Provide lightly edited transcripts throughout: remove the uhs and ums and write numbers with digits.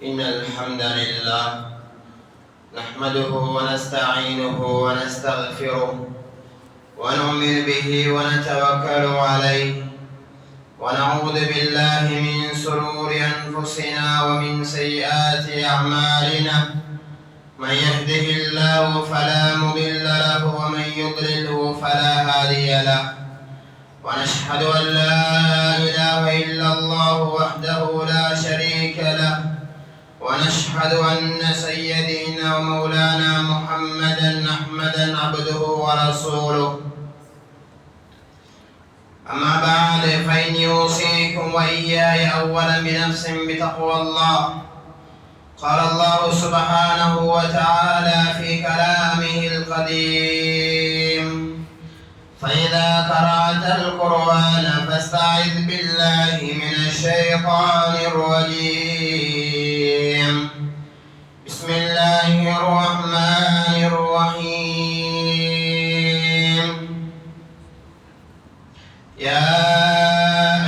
إن الحمد لله نحمده ونستعينه ونستغفره ونؤمن به ونتوكل عليه ونعوذ بالله من شرور أنفسنا ومن سيئات أعمالنا من يهده الله فلا مضل له ومن يضلله فلا هادي له ونشهد أن لا إله إلا الله وحده لا شريك له ونشهد أن سيدنا ومولانا محمدا عبده ورسوله أما بعد فإني أوصيكم وإياي أولا بنفس بتقوى الله. قال الله سبحانه وتعالى في كلامه القديم: فإذا قرأت القرآن فاستعذ بالله من الشيطان الرجيم. بسم الله الرحمن الرحيم. يا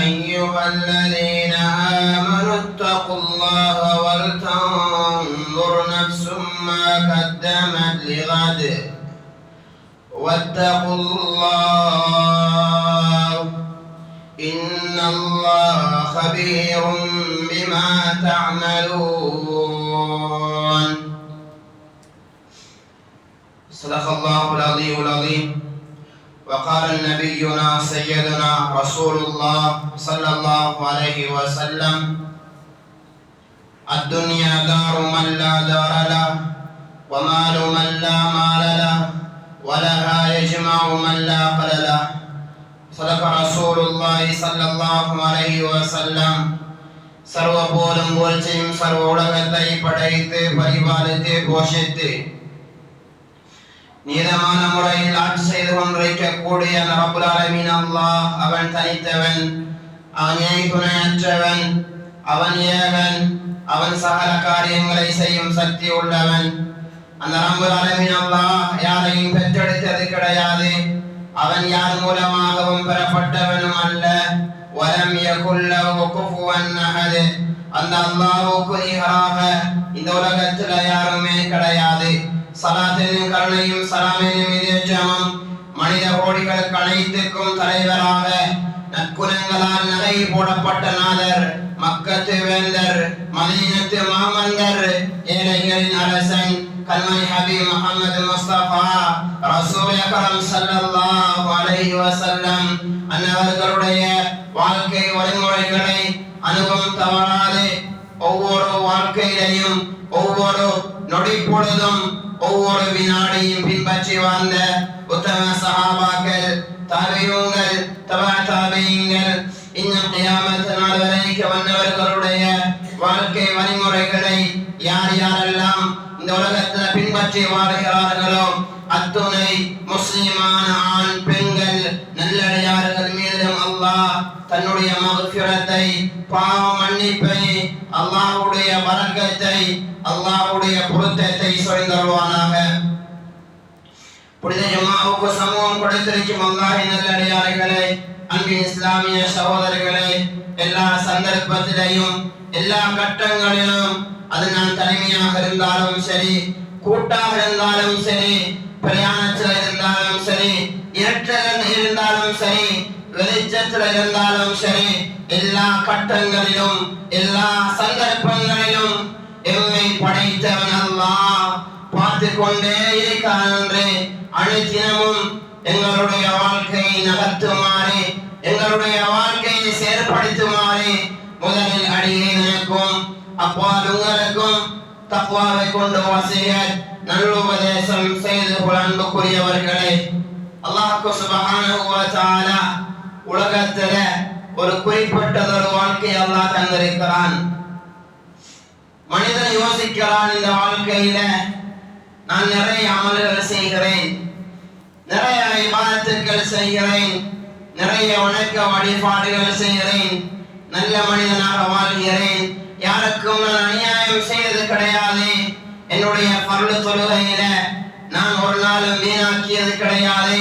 أيها الذين آمنوا اتقوا الله ولتنظر نفس ما قدمت لغد واتقوا الله إن الله خبير بما تعملون. صدق الله العلي العظيم. وقال نبينا سيدنا رسول الله صلى الله عليه وسلم: الدنيا دار من لا دار له ومال من لا مال له ولها يجمع من لا قل له. صدق رسول الله صلى الله عليه وسلم. சர்வ போலும் போல்ச்சியும் சர்வ உலகத்தை படைத்து பரிபாலித்து போஷித்து நீதமான முறையில் ஆட்சி செய்து கொண்டிருக்கக்கூடிய ரப்புல் ஆலமீன் அல்லாஹ் அவன் தனித்தவன், அவனே துணையற்றவன், அவன் ஏகன், அவன் சகல காரியங்களை செய்யும் சக்தி உள்ளவன். அந்த ரப்புல் ஆலமீன் அல்லாஹ் யாரையும் பெற்றெடுத்தது கிடையாது, அவன் யார் மூலமாகவும் பெறப்பட்டவனும் அல்ல. வலம் யகுல் லஹு குஃபுவன் அஹத். அந்த அல்லாஹ்வுக்கு நிகராக இந்த உலகத்தில் யாருமே கிடையாது. சலாத்தின் கருணையும் சலாமின் மீதேற்றமும் மனித கோடிகளுக்கு அனைத்துக்கும் தலைவராக நற்குணங்களால் நகை போடப்பட்ட நாதர், மக்கத்து வேந்தர், மதீனத்து மாமந்தர், ஏழைகளின் அரசன், கண்மணி ஹபீப் முஹம்மது முஸ்தபா ரசூல் அக்ரம் ஸல்லல்லாஹு அலைஹி வஸல்லம் அன்னவர்களுடைய வாழ்க்கை வழிமுறைகளை அனுபவம் தவறாது ஒவ்வொரு வாழ்க்கையிலையும் ஒவ்வொரு நொடி பொழுதும் ஒவ்வொரு வினாடியும் பின்பற்றி வாழ்ந்த உத்தம சஹாபாக்கள், தாபிஊன்கள், தபா தாபிஈன்கள், இன்னும் கியாமத் நாள் வரைக்கும் வந்தவர்களுடைய வாழ்க்கை வழிமுறைகளை யார் யாரெல்லாம் இந்த உலகத்தில் பின்பற்றி வாழ்கிறார்களோ அத்துணை முஸ்லிமான ஆண் பெண்கள் நல்லடியார்கள் மீதும் அல்லாஹ் தன்னுடைய மக்ஃபிரத்தை, பாவ மன்னிப்பை, அல்லாஹ்வுடைய பரக்கத்தை, அல்லாஹ்வுடைய பொருத்தத்தை சொரிந்தருள்வானாக. புனித ஜும்ஆவுக்கு சமூகம் கொடுத்திருக்கும் அல்லாஹ்வின் நல்லடியார்களே, அன்பின் இஸ்லாமிய சகோதரர்களே, எல்லா சந்தர்ப்பத்திலையும் எல்லா கட்டங்களிலும் அது நான் தனிமையாக இருந்தாலும் சரி, கூட்டாக இருந்தாலும் சரி, பிரயாணத்தில் இருந்தாலும் சரி, இரட்டில் இருந்தாலும் சரி, வெளிச்சத்தில் இருந்தாலும் சரி, எல்லா கட்டங்களிலும் எல்லா சந்தர்ப்பங்களிலும் எம்மை படைத்தவன் அல்லாஹ் பார்த்து கொண்டே இருக்கிறான் என்று அனுதினமும் எங்களுடைய வாழ்க்கையை நகர்த்துமாறு, எங்களுடைய வாழ்க்கையை செயற்படுத்துமாறு முதலில் அடியை நினைக்கும் அப்பால் உங்களுக்கும் தக்வாவை கொண்டு வசியத் நல்லுபதேசம் செய்து கொள்ள அன்புக்குரியவர்களே, அல்லாஹ் சுப்ஹானஹு வ தஆலா உலகத்துல ஒரு குறிப்பிட்டதொரு வாழ்க்கையை அல்லாஹ் தந்திருக்கிறான். மனிதன் யோசிக்கிறான், இந்த வாழ்க்கையில நான் நிறைய அமல்கள் செய்கிறேன், நிறைய இபாதத்துகள் செய்கிறேன், நிறைய வணக்க வழிபாடுகள் செய்கிறேன், நல்ல மனிதனாக வாழ்கிறேன், யாருக்கும் நான் அநியாயம் செய்தது கிடையாது, என்னுடைய ஃபர்து தொழுகையில நான் ஒரு நாளும் வீணாக்கியது கிடையாது,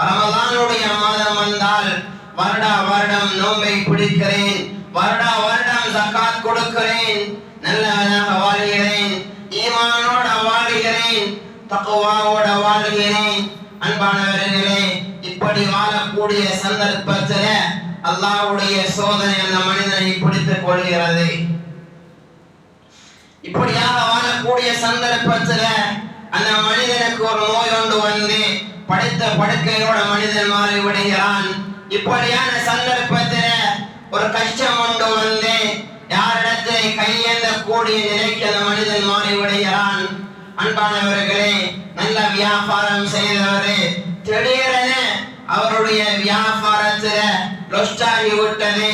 ரமலானுடைய மாதம் வந்தால் வருடா வருடம் நோன்பை பிடிக்கிறேன், வருடா வருடம் ஜகாத் கொடுக்கிறேன், நல்லவனாக வாழ்கிறேன், தக்வாவோட வாழ்கிறேன். அன்பானவர்களே, இப்படி வாழக்கூடிய சந்தர்ப்பத்தில் அல்லாஹ்வுடைய சோதனை அந்த மனிதனை பிடித்துக் கொள்கிறது. இப்படியாக வாழக்கூடிய சந்தர்ப்பத்தில் அந்த மனிதனுக்கு ஒரு நோய் ஒன்று வந்து படுத்த படுக்கையோட மனிதன் மாறி விடுகிறான். இப்படியான சந்தர்ப்பத்தில் ஒரு கஷ்டம் ஒன்று வந்து யாரிடத்தை கையேந்த கூடிய நிலைக்கு அந்த மனிதன் மாறி விடுகிறான். அன்பானவர்களே, நல்ல வியாபாரம் செய்தவரே திடீரென அவருடைய வியாபாரத்துல லொஸ்டாகி விட்டது.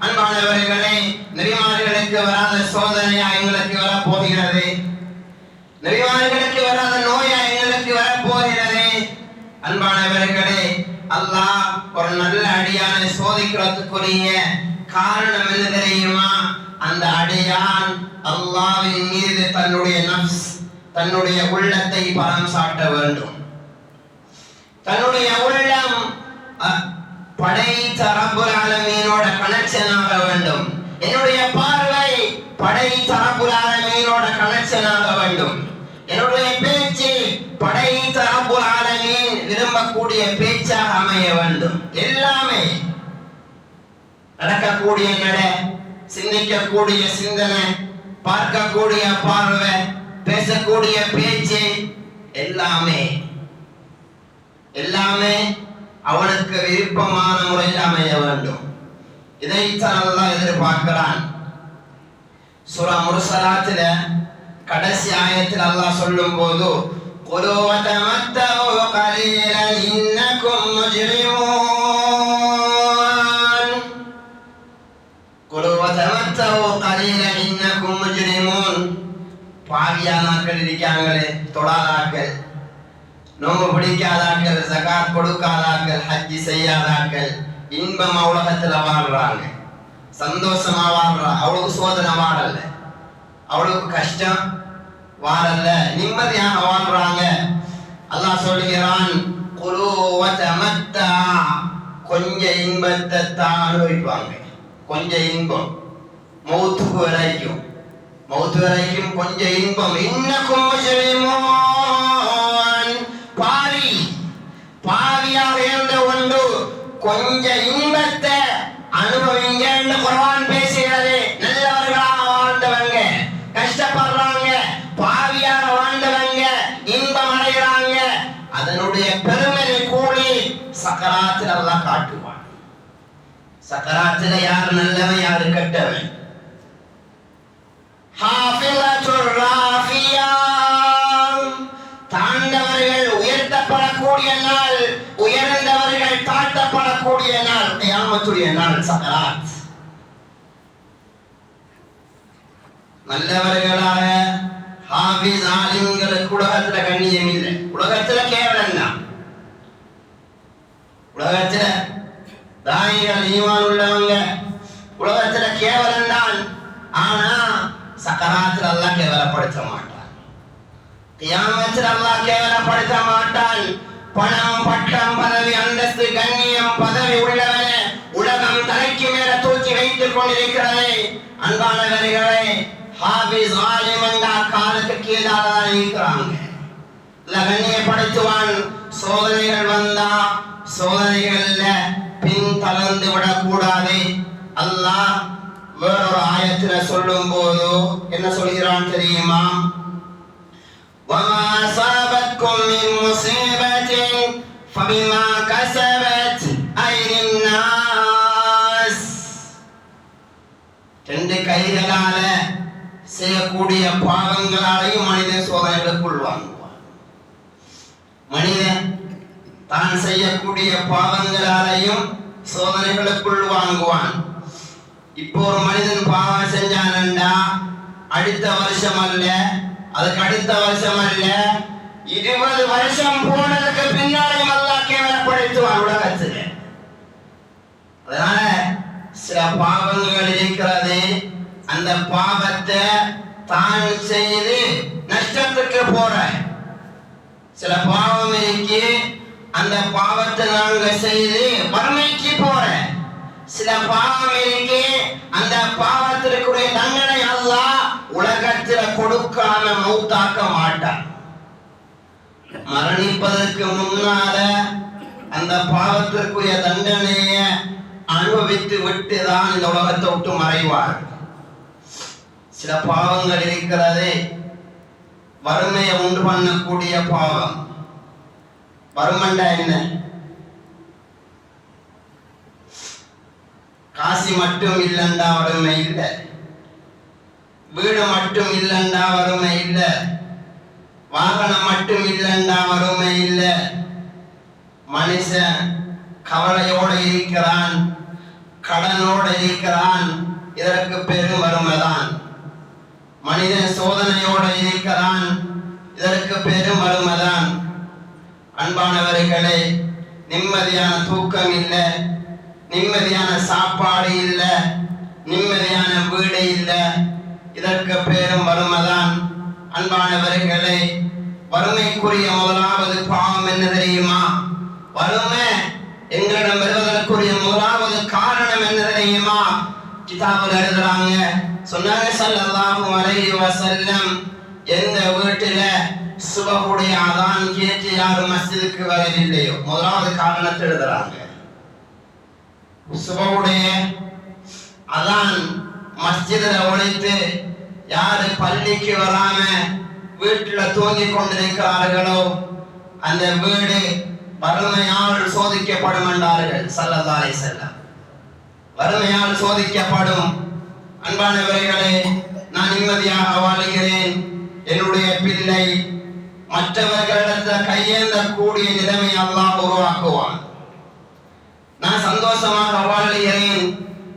அன்பானவர்களே, நபிமார்களுக்கு வராத சோதனையா எங்களுக்கு வரப்போகிறது, நபிமார்களுக்கு வராத நோயா எங்களுக்கு வரப்போகிறது. அன்பானவர்களே, அல்லாஹ் ஒரு நல்ல அடியானை சோதிக்கிறதுக்குரிய காரணம் என்ன தெரியுமா? அந்த அடியான் அல்லாஹ்வின் மீது தன்னுடைய நஃப்ஸ், தன்னுடைய உள்ளத்தை பலம் சாட்ட வேண்டும். தன்னுடைய உள்ளம் படைத்த ரப்புல் ஆலமீனோட கனெக்ஷன் ஆக வேண்டும். என்னுடைய பார்வை படைத்த ரப்புல் ஆலமீனோட கனெக்ஷன் ஆக வேண்டும். என்னுடைய பேச்சு படைத்த ரப்புல் ஆலமீன் விரும்பக்கூடிய பேச்சாக அமைய வேண்டும். எல்லாமே நடக்கக்கூடிய நடை, சிந்திக்கக்கூடிய சிந்தனை, பார்க்கக்கூடிய பார்வை, பேசக்கூடிய பேச்சு எல்லாமே அவனுக்கு விருப்பமான முறையில் அமைய வேண்டும். இதைத்தான் அல்லாஹ் எதிர்பார்க்கிறான். சூரா முர்சலாத்தில கடைசி ஆயத்தில் அல்லாஹ் சொல்லும் போது குலு வதமத்தஉ கலீலன் இன்னக்கும் முஜ்ரிமூன், குலு வதமத்தஉ கலீலன் இன்னக்கும் முஜ்ரிமூன். பாவியானாக்கள் இருக்காங்களே, தொழாதாக்கள், நோம்பு பிடிக்காதாக்கள், ஜகாத் கொடுக்காதாக்கள், ஹஜ்ஜி செய்யாதாக்கள், இன்பமா உலகத்துல வாழ்றாங்க, சந்தோஷமா வாழ்றா. அவளுக்கு சோதனை வாழல, அவளுக்கு கஷ்டம் வாழல, நிம்மதியாக வாழ்றாங்க. அல்லாஹ் சொல்கிறான், குலு வதமத்தா, கொஞ்ச இன்பத்தை தான் அனுபவிப்பாங்க. கொஞ்சம் இன்பம் மௌத்து வரைக்கும் கொஞ்சம் இன்பம். இன்னக்கும் முஜ்ரிமூன், பாவியாக இருந்த ஒன்று கொஞ்ச இன்பத்தை அனுபவிங்க என்று குர்ஆன் பேசுகிறது. நல்லவர்களாக வாழ்ந்தவங்க கஷ்டப்படுறாங்க, பாவியாக வாழ்ந்தவங்க இன்பம் அடைகிறாங்க. அதனுடைய பெருமை கூலி சக்கராத்தில் அல்லாஹ் காட்டுவான். சக்கராத்தில் யார் நல்லவன் யார் கெட்டவன்? தாண்டவர்கள் உயர்த்தப்படக்கூடிய நாள், உயர்ந்தவர்கள் தாழ்த்தப்படக்கூடிய நாள், கியாமத்துடைய நாள் சக்கராத். நல்லவர்களாக ஹாஃபிஸ் ஆலிம்களுக்கு உலகத்துல கண்ணியம் இல்லை, உலகத்துல கேவலம் தான். உலகத்துல தாயிகள் ஈமான் உள்ளவங்க உலகத்துல கேவலம் தான். ஆனா சக்கராத்தில் அல்லாஹ் கேவலப்படுத்த மாட்டான், கியாமத்தில் அல்லாஹ் கேவலப்படுத்த மாட்டான். பணம், பட்டம், பதவி, அந்தஸ்து, கண்ணியம், பதவி உள்ளவனே உலகம் தலைக்கு மேல தூக்கி வைத்துக் கொண்டிருக்கிறது. அன்பானவர்களே, ஹாஃபிஸ் ஆலிம் என்றா காலுக்கு கீழாக இருக்கிறாங்க. கண்ணியப்படுத்துவான். சோதனைகள் வந்தா சோதனைகள்ல பின் தளர்ந்து விடக்கூடாது. அல்லாஹ் வேறொரு ஆயத்துல சொல்லும் போது என்ன சொல்கிறான் தெரியுமா? وَمَا أَصَابَتْكُم مِّن مُّصِيبَةٍ فَبِمَا كَسَبَتْ أَيْدِي النَّاسِ. ரெண்டு கைகளால செய்யக்கூடிய பாவங்களாலையும் மனிதன் சோதனைகளுக்குள் வாங்குவான். மனிதன் தான் செய்யக்கூடிய பாவங்களாலையும் சோதனைகளுக்குள் வாங்குவான். இப்போ ஒரு மனிதன் பாவம் செஞ்சானண்டா அடுத்த வருஷம் அல்ல, அதுக்கு அடுத்த வருஷம் அல்ல, 20 வருஷம் போனதுக்கு பின்னாலும் அல்லாஹ் கேவலப்படுத்துவான் உலகத்துல. அதனால சில பாவங்கள் இருக்கிறது, அந்த பாவத்தை தான் செய்து நஷ்டத்துக்கு போற சில பாவம் இருக்கு, அந்த பாவத்தை நாங்க செய்து வறுமைக்கு போற சில பாவம் இருக்கு, அந்த பாவத்திற்குரிய தண்டனை அல்லாஹ் உலகத்துல கொடுக்காம மௌத்தாக்க மாட்டான். மரணிப்பதற்கு முன்னால அந்த பாவத்திற்குரிய தண்டனைய அனுபவித்து விட்டுதான் இந்த உலகத்தை விட்டு மறைவார். சில பாவங்கள் இருக்கிறது வறுமையை உண்டு பண்ணக்கூடிய பாவம். வறுமண்டா என்ன? காசி மட்டும் இல்லைண்டா வறுமை இல்லை, வீடு மட்டும் இல்லைண்டா வறுமை இல்லை, வாகனம் மட்டும் இல்லைண்டா வறுமை இல்லை. மனுஷன் கவலையோடு இருக்கிறான், கடனோடு இருக்கிறான், இதற்கு பெரும் வறுமைதான். மனிதன் சோதனையோடு இருக்கிறான், இதற்கு பெரும் வறுமைதான். அன்பானவர்களே, நிம்மதியான தூக்கம் இல்லை, நிம்மதியான சாப்பாடு இல்லை, நிம்மதியான வீடு இல்லை, இதற்கு பெரும் வறுமைதான். அன்பானவர்களே, வறுமைக்குரிய முதலாவது பாவம் என்ன தெரியுமா? வறுமை எங்களிடம் வருவதற்குரிய முதலாவது காரணம் என்ன தெரியுமா? கிதாபில் எழுதுறாங்க, சொன்னாங்க ஸல்லல்லாஹு அலைஹி வஸல்லம், எந்த வீட்டில சுபஹுடைய அதான் கேட்டு யாரும் மஸ்ஜிதுக்கு வரவில்லையோ, முதலாவது காரணத்தை எழுதுறாங்க. சுபஹுடைய அதான் மஸ்ஜிதுல ஒழித்து யாரு பள்ளிக்கு வராம வீட்டுல தூங்கிக் கொண்டிருக்கிறார்களோ அந்த வீடு வறுமையால் சோதிக்கப்படும் என்றார்கள் ஸல்லல்லாஹு அலைஹி வஸல்லம். வறுமையால் சோதிக்கப்படும். அன்பானவர்களே, நான் நிம்மதியாக வாழுகிறேன், என்னுடைய பிள்ளை மற்றவர்களிடத்தில் கையேந்தக்கூடிய நிலைமை அல்லாஹ் உருவாக்குவான். நான் சந்தோஷமாக வாழுகிறேன்,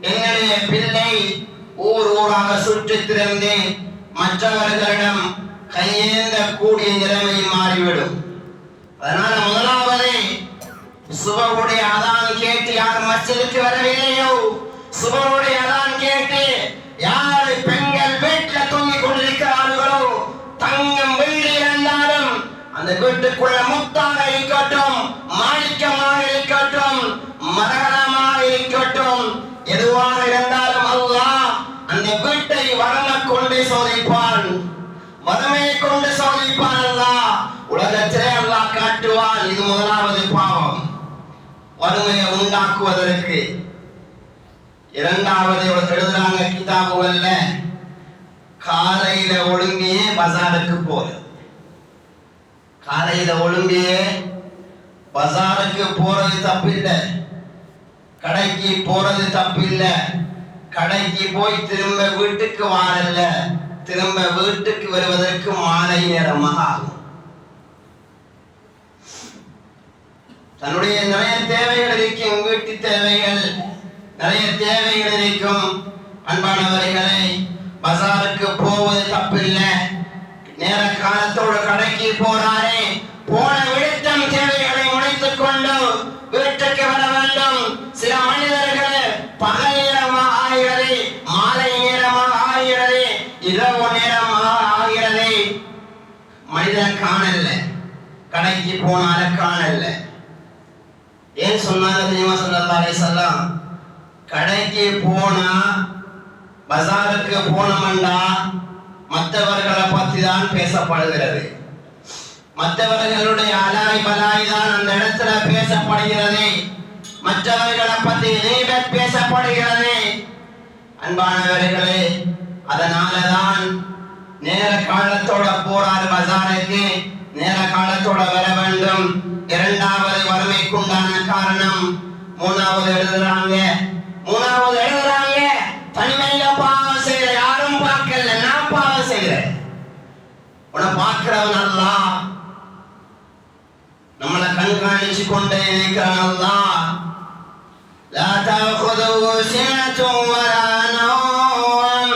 என்னுடைய பிள்ளை ஊர் ஊராக சுற்றி திறந்து மற்றவர்களிடம் கையேந்த கூடிய நிலைமை மாறிவிடும். அதனால முதலாவது சுபஹுடைய அதான் கேட்டு யார் மஸ்ஜிதுக்கு வரவில்லையோ, சுபஹுடைய அதான் கேட்டு யார் பெண்கள் வீட்டில் தூங்கிக் கொண்டிருக்கிறார்களோ, தங்கம் வெள்ளி இருந்தாலும் அந்த வீட்டுக்குள்ள முத்தாக இருக்கட்டும், மாணிக்கமாக இருக்கட்டும், மரகதமாக இருக்கட்டும், எதுவாக இருந்தாலும் அல்லாஹ் அந்த வீட்டை வறுமை கொண்டு சோதிப்பான், வறுமையை கொண்டு சோதிப்பான். அல்லாஹ் உலகத்திலே அல்லாஹ் காட்டுவான். இது முதலாவது பாவம், வறுமையை உண்டாக்குவதற்கு. இரண்டாவது எழுதுறாங்க கிதாபுகள்ல, காலையில ஒழுங்கியே பஜாருக்கு போறது. காலையில ஒழுங்கியே பஜாருக்கு போறது தப்பில்லை, கடைக்கு போறது தப்பில்லை. கடைக்கு போய் திரும்ப வீட்டுக்கு வாரல்ல, திரும்ப வீட்டுக்கு வருவதற்கு மாலை நேரமாக ஆகும். தன்னுடைய நிறைய தேவைகள் இருக்கும், வீட்டு தேவைகள், நிறைய தேவைகள் இருக்கும். அன்பானவர்களை, பஜாருக்கு போவது தப்பில்லை. நேர காலத்தோடு கடைக்கு போறாரே, போன விடுத்தம் தேவைகளை முடித்துக் கொண்டு வீட்டுக்கு வர வேண்டும். சில மனிதர்கள் பகல் நேரமாக ஆகிறது, மாலை நேரமாக ஆகிறது, இரவு நேரமாக ஆகிறது, மனிதன் காணல, கடைக்கு போனால காணல. ஏன் சொன்னாங்க தெரியுமா? ஸல்லல்லாஹு அலைஹி வஸல்லம், கடைக்கு போனா பஜாருக்கு போனோம்னா மற்றவர்களை பத்தி தான் பேசப்படுகிறது, மற்றவர்களுடைய அலாய் பலாய் தான் அந்த இடத்துல பேசப்படுகிறது, மற்றவர்களை பத்தி நீபத் பேசப்படுகிறது. அன்பானவர்களே, அதனாலதான் நேர காலத்தோட போறார் பஜாருக்கு, நேர காலத்தோட வர வேண்டும். இரண்டாவது வறுமைக்குண்டான காரணம். மூணாவது எழுதுறாங்க தனிமையில பாவம் செய்யற, யாரும் பார்க்கல, நான் பாவம் செய்யறேன். உன்னை பார்க்கிறவன் அல்லாஹ், நம்மளை கண்காணிச்சு கொண்டே இருக்கிறான் அல்லாஹ். லா தஅഖுதுஹு சினத்துன் வலா நௌம்.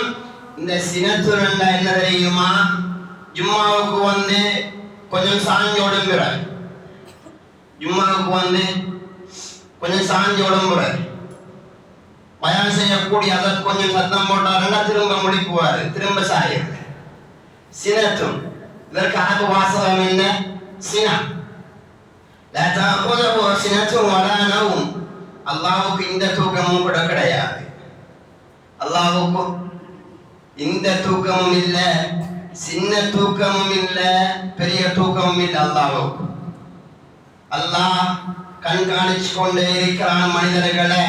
இந்த சினத்துன்னா என்ன தெரியுமா? ஜும்மாவுக்கு வந்து கொஞ்சம் சாஞ்சி உடம்புறார், ஜும்மாவுக்கு வந்து கொஞ்சம் சாஞ்சி உடம்புறார், பயான் செய்யக்கூடிய அதற்கு கொஞ்சம் சத்தம் போட்டாருன்னா திரும்ப முடிக்குவாரு, திரும்ப சாயிரு. சினத்தும், இதற்கு அரபு வாசகம் என்ன? சினா. லா தஅഖுதுஹு சினத்துன் வலா நௌம். அல்லாஹ்வுக்கு இந்த தூக்கமும் கூட கிடையாது, அல்லாஹ்வுக்கு இந்த தூக்கமும் இல்லை, சின்ன தூக்கமும் இல்லை, பெரிய தூக்கமும் இல்லை. அல்லாஹ்வுக்கு அல்லாஹ் கண்காணிச்சு கொண்டே இருக்கிறான், மனிதர்களை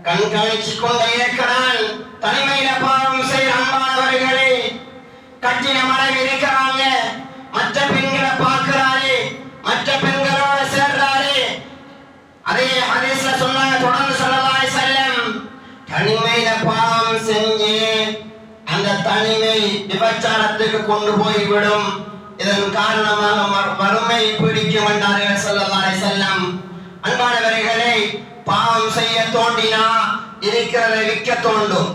கண்காணிச்சு கொண்டே இருக்கிறான். தனிமையில பாவம் செய்ய அன்பானவர்களே, கட்டின மனைவி இருக்கிறாங்க, மற்ற பெண்களை பார்க்கிறாரு, மற்ற பெண்களோட சேர்றாரு. அதே ஹதீஸ்ல சொன்னாங்க, தொடர்ந்து ஸல்லல்லாஹு அலைஹி வஸல்லம், தனிமையில பாவம் செஞ்சு அந்த தனிமை விபச்சாரத்துக்கு கொண்டு போய் விடும். இதன் காரணமாக வறுமை பிடிக்க வேண்டார்கள் ஸல்லல்லாஹு அலைஹி வஸல்லம். அன்பானவர்களே, பாவம் செய்ய தோண்டினா இருக்கிறதை விற்க தோண்டும்,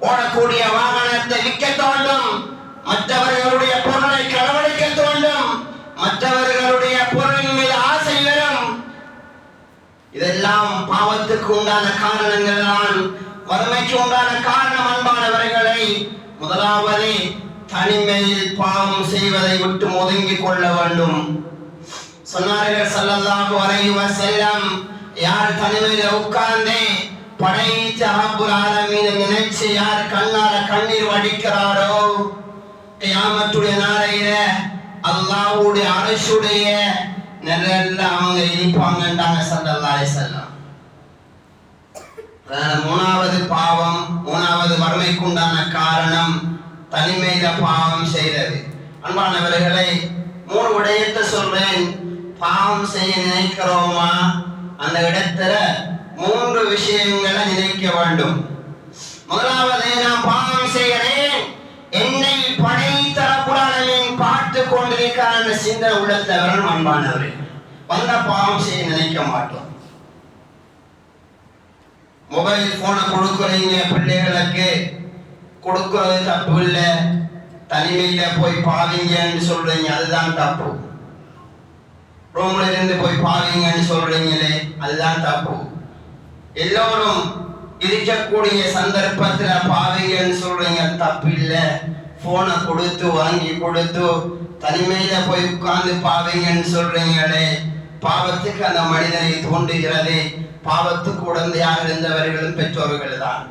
ஓடக்கூடிய வாகனத்தை விற்க தோண்டும், மற்றவர்களுடைய பொருளை களவழிக்க தோண்டும், மற்றவர்களுடைய பொருளின் மீது ஆசை வரும். இதெல்லாம் பாவத்துக்கு உண்டான காரணங்கள் தான், வறுமைக்கு உண்டான காரணம். அன்பானவர்களை, முதலாவது தனிமையில் பாவம் செய்வதை விட்டு ஒதுங்கிக் கொள்ள வேண்டும். சொன்னார்கள் ஸல்லல்லாஹு அலைஹி வஸல்லம், யார் தனிமையில உட்கார்ந்து படைத்த ரப்புல் ஆலமீனை நினைச்சு யார் கண்ணால கண்ணீர் வடிக்கிறாரோ, கியாமத்துடைய நாளையில அல்லாஹ்வுடைய அர்ஷுடைய நிழல்ல அவங்க இருப்பாங்கன்றாங்க ஸல்லல்லாஹு அலைஹி வஸல்லம். மூணாவது பாவம், மூணாவது வறுமைக்கு உண்டான காரணம் தனிமையில பாவம் செய்யறது. அன்பானவர்களை, 3 விடயத்தை சொல்றேன். பாவம் செய்ய நினைக்கிறோமா, அந்த இடத்துல 3 விஷயங்களை நினைக்க வேண்டும். முதலாவது, நான் பாவம் செய்கிறேன், என்னை படைத்த ரப்புல் ஆலமீன் பார்த்து கொண்டிருக்கிற சிந்தனை உள்ளத்தை வரணும். அன்பானவரே, வந்த பாவம் செய்ய நினைக்க மாட்டோம். மொபைல் போனை கொடுக்குறீங்க பிள்ளைகளுக்கு, கொடுக்கறது தப்பு இல்லை. தனிமையில போய் பாவீங்கன்னு சொல்றீங்க, அதுதான் தப்பு. ரூம்ல இருந்து போய் பாவீங்கன்னு சொல்றீங்களே, அதுதான் தப்பு. எல்லோரும் இருக்கக்கூடிய சந்தர்ப்பத்துல பாவீங்கன்னு சொல்றீங்க, தப்பு இல்லை. போனை கொடுத்து வாங்கி கொடுத்து தனிமையில போய் உட்கார்ந்து பாவீங்கன்னு சொல்றீங்களே, பாவத்துக்கு அந்த மனிதனை தோன்றுகிறது. பாவத்துக்கு உடந்தையாக இருந்தவர்களும் பெற்றோர்கள் தான்.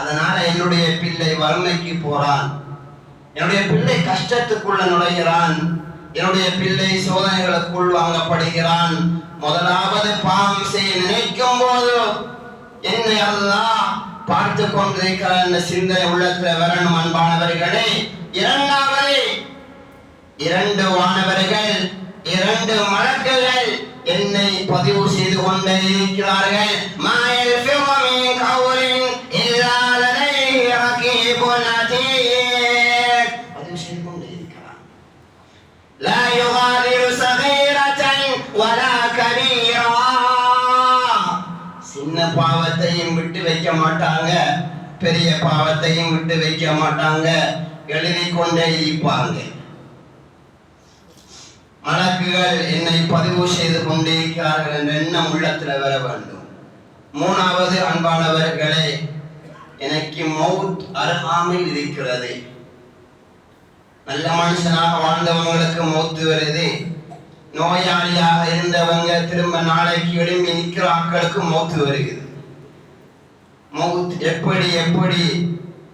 அதனால என்னுடைய பிள்ளை வறுமைக்கு போறான், என்னுடைய பிள்ளை கஷ்டத்துக்குள்ள நுழைகிறான், என்னுடைய பிள்ளை சோதனைகளுக்குள் வாங்கப்படுகிறான். முதலாவது பாவம் செய்ய நினைக்கும் போது என்னை அல்லாஹ் பார்த்து கொண்டிருக்கிற அந்த சிந்தனை உள்ளத்துல வரணும். அன்பானவர்களே, இரண்டாவது 2 வானவர்கள், 2 மலக்குகள் என்னை பதிவு செய்து கொண்டே இருக்கிறார்கள். மாயல் ஃபிரமின் கௌலின் இல்லா லதைஹி ரகீபுன் அதீத், பதிவு செய்து கொண்டே இருக்கிறார். லா யுகாதிரு சகீரத்தன் வலா கபீரா, சின்ன பாவத்தையும் விட்டு வைக்க மாட்டாங்க, பெரிய பாவத்தையும் விட்டு வைக்க மாட்டாங்க, எழுதி கொண்டே இருப்பாங்க. மலக்குகள் என்னை பதிவு செய்து கொண்டிருக்கிறார்கள் என்ற எண்ணம் உள்ளத்துல வர வேண்டும். மூணாவது, அன்பானவர்களே, எனக்கு மௌத் அருகாமையில் இருக்கிறது. நல்ல மனுஷனாக வாழ்ந்தவங்களுக்கு மௌத்து வருது, நோயாளியாக இருந்தவங்க திரும்ப நாளைக்கு எழும்பி நிற்கிற ஆட்களுக்கு மௌத்து வருகிறது. மௌத் எப்படி எப்படி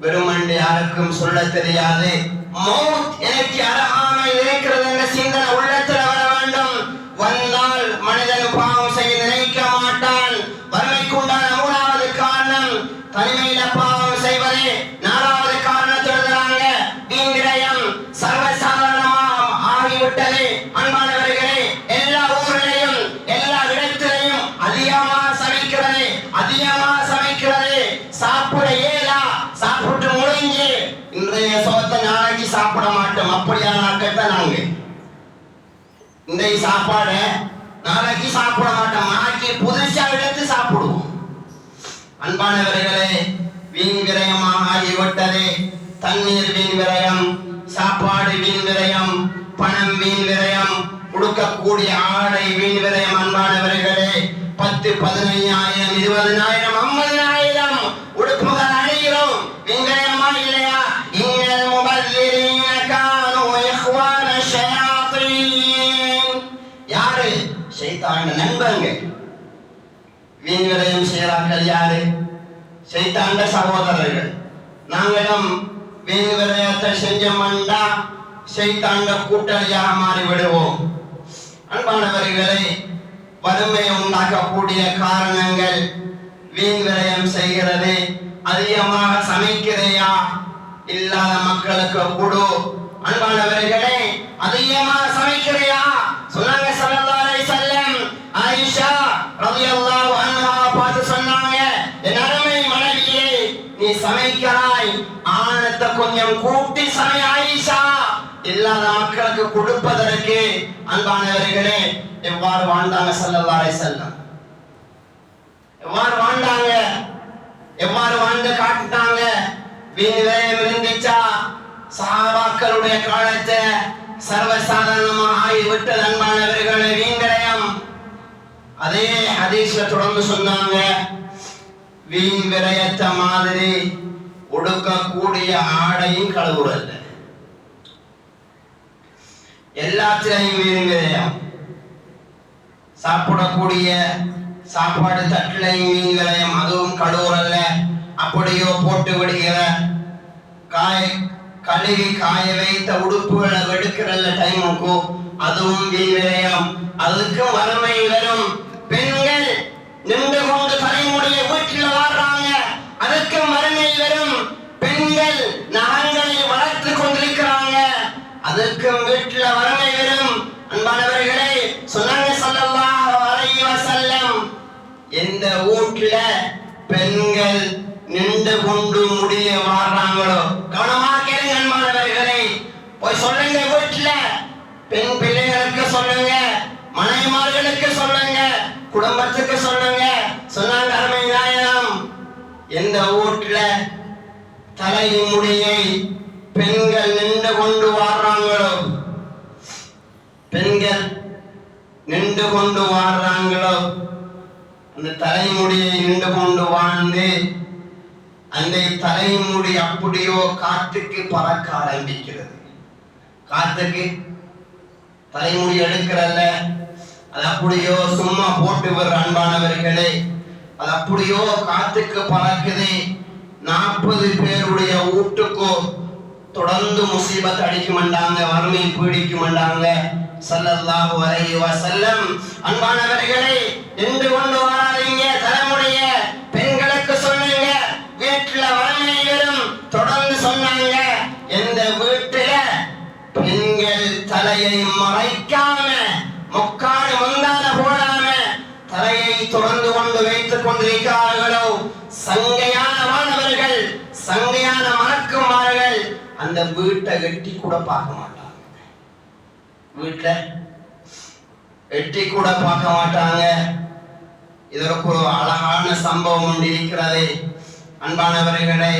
வெறுமண்டு யாருக்கும் சொல்ல தெரியாது. மௌத் எனக்கு அருகாமையில் இருக்கிறது என்ற சிந்தனை உள்ளத்துல வர வேண்டும். வந்தால் மனிதன் பாவம் செய்ய நினைக்க மாட்டான். வறுமைக்கு உண்டான 3வது காரணம் தனிமையில பாவம் செய்வது. 4வது காரணத்தை எழுதுறாங்க, வீண் விரயம் சர்வசாதாரணமாக ஆகிவிட்டது. அன்பானவர்களே, எல்லா ஊரிலையும் எல்லா இடத்திலையும் அதிகமாக சமைக்கிறது, அதிகமாக சமைக்கிறது. சாப்பிட ஏலா, சாப்பிட்டு முடிஞ்சு இன்றைய சோத்தை நாளைக்கு சாப்பிட மாட்டோம். அப்படியான நாட்கள் தான் நாங்க. இன்றைய சாப்பாடு நாளைக்கு சாப்பிட மாட்டோம், நாளைக்கு புதுசா எடுத்து சாப்பிடுவோம். அன்பானவர்களே, வீண் விரயமாக ஆகிவிட்டது. தண்ணீர் வீண் விரயம், சாப்பாடு வீண் விரயம், பணம் வீண் விரயம், உடுக்கக்கூடிய ஆடை வீண் விரயம். அன்பானவர்களே, 10, 15,000, 20,000, 50,000 உடுப்புகள் அணிகிறோம். வீண் விரயமா இல்லையா? இன்னல் முபல்லிரீன கானூ இஹ்வான ஷயாத்தீன், யாரு? ஷைத்தான நண்பங்க. வீண் விரயம் செய்கிறார்கள் யாரு? ஷைத்தான சகோதரர்கள். நாங்களும் வீண் விரயத்தை செஞ்சோம்னா ஷைத்தான கூட்டாளியாக மாறி விடுவோம். அன்பானவர்களே, வறுமையை உண்டாக்கக்கூடிய காரணங்கள். வீண் விரயம் செய்கிறது. அதிகமாக சமைக்கிறையா, இல்லாத மக்களுக்கு கொடு. அன்பானவர்களே, அதிகமாக சமைக்கிறையா? சொன்னாங்க ஸல்லல்லாஹு அலைஹி வஸல்லம், ஆயிஷா ரலியல்லாஹு அன்ஹா பார்த்து சொன்னாங்க, என் அருமை மனைவியே, நீ சமைக்கிறாய், ஆனத்தை கொஞ்சம் கூட்டி சமை ஆயிஷா, இல்லாத மக்களுக்கு கொடுப்பதற்கு. அன்பானவர்களே, எவ்வாறு வாழ்ந்தாங்க ஸல்லல்லாஹு அலைஹி வஸல்லம்? எவ்வாறு வாழ்ந்தாங்க? எவ்வாறு வாழ்ந்து காட்டிட்டாங்க? வீண் விரயம் இருந்துச்சா? சஹாபாக்களுடைய காலத்தை சர்வசாதாரணமாக ஆகிவிட்டது. அன்பானவர்களே, வீண் விரயம். அதே ஹதீஸ்ல தொடர்ந்து சொன்னாங்க, வீண் விரயத்தை மாதிரி உடுக்கக்கூடிய ஆடையும் கழுவுறல்ல. எல்லாத்திலையும் வீண் விரயம். சாப்பிடக்கூடிய சாப்பாடு தட்டிலையும் வீண் விரயம், அதுவும் கழுவுறல்ல. அப்படியோ போட்டு விடுகிற கழுவி காய வைத்த உடுப்புகளை வெடுக்கிறல்ல டைமுக்கு, அதுவும் வீண் விரயம். அதுக்கும் வறுமை வரும். பெண்கள் நின்று கொண்டு தலைமுடிய வீட்டில் வாழ்றாங்க, அதுக்கும் வறுமை வரும். பெண்கள் நகங்களை வளர்த்து கொண்டிருக்கிறாங்க, அதுக்கும் வீட்டில் வறுமை வரும். அன்பானவர்களே, சொன்னாங்க ஸல்லல்லாஹு அலைஹி வஸல்லம், எந்த வீட்டுல பெண்கள் நின்று கொண்டு முடிய வாழ்றாங்களோ, கவனமாக கேளுங்க அன்பானவர்களே, போய் சொல்லுங்க, வீட்டுல பெண் பிள்ளைகளுக்கு சொல்லுங்க, மனைவிமார்களுக்கு சொல்லுங்க, குடும்பத்துக்கு சொல்லுங்க. சொன்னாங்க அருமை நாயகம், எந்த வீட்டுல தலை முடியை பெண்கள் நின்று கொண்டு வாழ்றாங்களோ, பெண்கள் நின்று கொண்டு வாழ்றாங்களோ, அந்த தலைமுடியை நின்று கொண்டு வாழ்ந்து அந்த தலைமுடி அப்படியோ காற்றுக்கு பறக்க ஆரம்பிக்கிறது. காற்றுக்கு தலைமுடி எடுக்கிறல்ல, அது அப்படியோ சும்மா போட்டு வர்ற. அன்பானவர்களே, அது அப்படியோ காற்றுக்கு பறக்குது. 40 பேருடைய வீட்டுக்கோ தொடர்ந்து முசீபத் அடிக்க மாட்டாங்க, வறுமை பீடிக்க மாட்டாங்க. ஸல்லல்லாஹு அலைஹி வஸல்லம், அன்பானவர்களே, நின்று கொண்டு வராதீங்க, தலைமுடிய பெண்களுக்கு சொல்லுங்க, வீட்டுல வறுமை வரும். தொடர்ந்து சொன்னாங்க, எந்த வீட்டுல பெண்கள் தலையை மறைக்காம, முக்காடு முந்தான போடாம தலையை தொடர்ந்து கொண்டு வைத்துக் கொண்டிருக்கிறார்களோ, சங்கையான மாணவர்கள், சங்கையான மறக்குமார்கள், அந்த வீட்டை எட்டி கூட பார்க்க மாட்டாங்க. வீட்டுல எட்டி கூட பார்க்க மாட்டாங்க. இதற்கு ஒரு அழகான சம்பவம் ஒன்று இருக்கிறது. அன்பானவர்களே,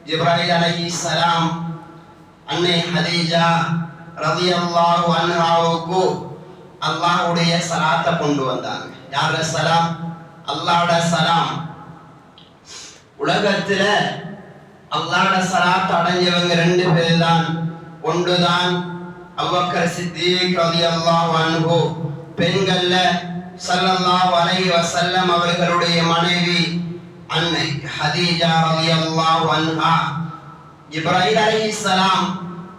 ஜிப்ராயில் அலைஹிஸ்ஸலாம் அன்னை ஹதீஜா ரலியல்லாஹு அன்ஹாவுக்கு அல்லாஹ்வுடைய ஸலாத்தை கொண்டு வந்தாங்க. யார சலாம்? அல்லாஹ்வுடைய சலாம். உலகத்துல அல்லாஹ்வுடைய ஸலாத் அடைஞ்சவங்க 2 பேர் தான். ஒன்றுதான் அபூபக்கர் சித்திக் ரலியல்லாஹு அன்ஹு, பெண்கள்ல ஸல்லல்லாஹு அலைஹி வஸல்லம் அவர்களுடைய மனைவி அன்னை ஹதீஜா ரலியல்லாஹு அன்ஹா. ஜிப்ராயில் அலைஹிஸ்ஸலாம்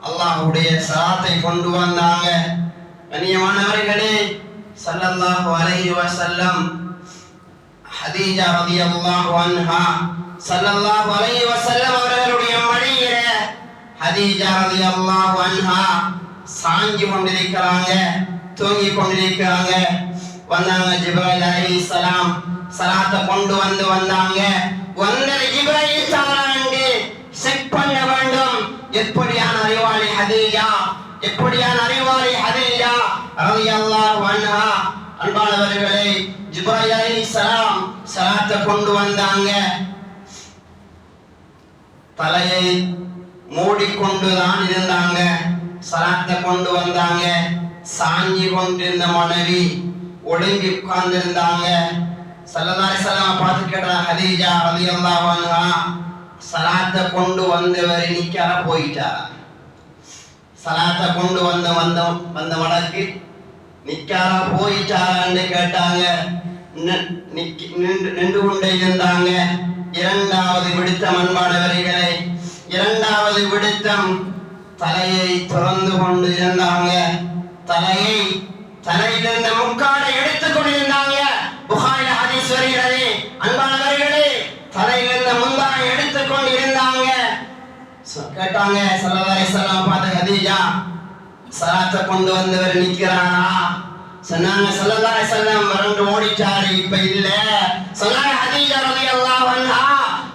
அல்லாஹ்வுடைய ஸலாத்தை கொண்டு வந்தாங்க. கண்ணியமானவர்களே, ஸல்லல்லாஹு அலைஹி வஸல்லம் ஹதீஜா ரலியல்லாஹு அன்ஹா ஸல்லல்லாஹு அலைஹி வஸல்லம் அவர்களுடைய மடியில ஹதீஜா ரலியல்லாஹு அன்ஹா சாஞ்சி கொண்டிருக்கிறாங்க, தூங்கி கொண்டிருக்கிறாங்க. வந்தாங்க ஜிப்ராயில் அலைஹிஸ்ஸலாம், ஸலாத்தை கொண்டு வந்தாங்க. வந்த ஜிப்ராயில் சாராண்டு செக் பண்ண வேண்டும், எப்படியான அறிவாளி ஹதீஜா, எப்படியான அறிவாளி ஹதீஜா ரலியல்லாஹு அன்ஹா. அன்பானவர்களே, ஜிப்ராயில் அலைஹிஸ்ஸலாம் ஸலாத்தை கொண்டு வந்தாங்க. தலையை மூடிக்கொண்டுதான் இருந்தாங்க. ஸலாத்தை கொண்டு வந்தாங்க. சாஞ்சி கொண்டிருந்த மனைவி ஒழுங்கி உட்கார்ந்திருந்தாங்க. ஸல்லல்லாஹு அலைஹி வஸல்லம் பார்த்து கேட்டாங்க, ஹதீஜா ரலியல்லாஹு அன்ஹா, ஸலாத்தை கொண்டு வந்தவர் நிக்கார போயிட்டார். ஸலாத்தை கொண்டு வந்த மடக்கு நிக்கார போயிட்டாரான்னு கேட்டாங்க. நின்று கொண்டே இருந்தாங்க. 2வது விடுத்தம், அன்பானவர்களே, 2வது விடுத்தம் தலையை திறந்து கொண்டு இருந்தாங்க. தலையிலிருந்த முக்காடை எடுத்துக் கொண்டிருந்தாங்க. கேட்டாங்க ஸல்லல்லாஹு அலைஹி வஸல்லம் பார்த்து, ஹதீஜா சலாத்தை கொண்டு வந்தவர் நிக்கிறாரா? சொன்னாங்க ஸல்லல்லாஹு அலைஹி வஸல்லம் வரண்டு ஓடிட்டாரு, இப்ப இல்ல. சொன்னாங்க ஹதீஜா ரலியல்லாஹு அன்ஹா,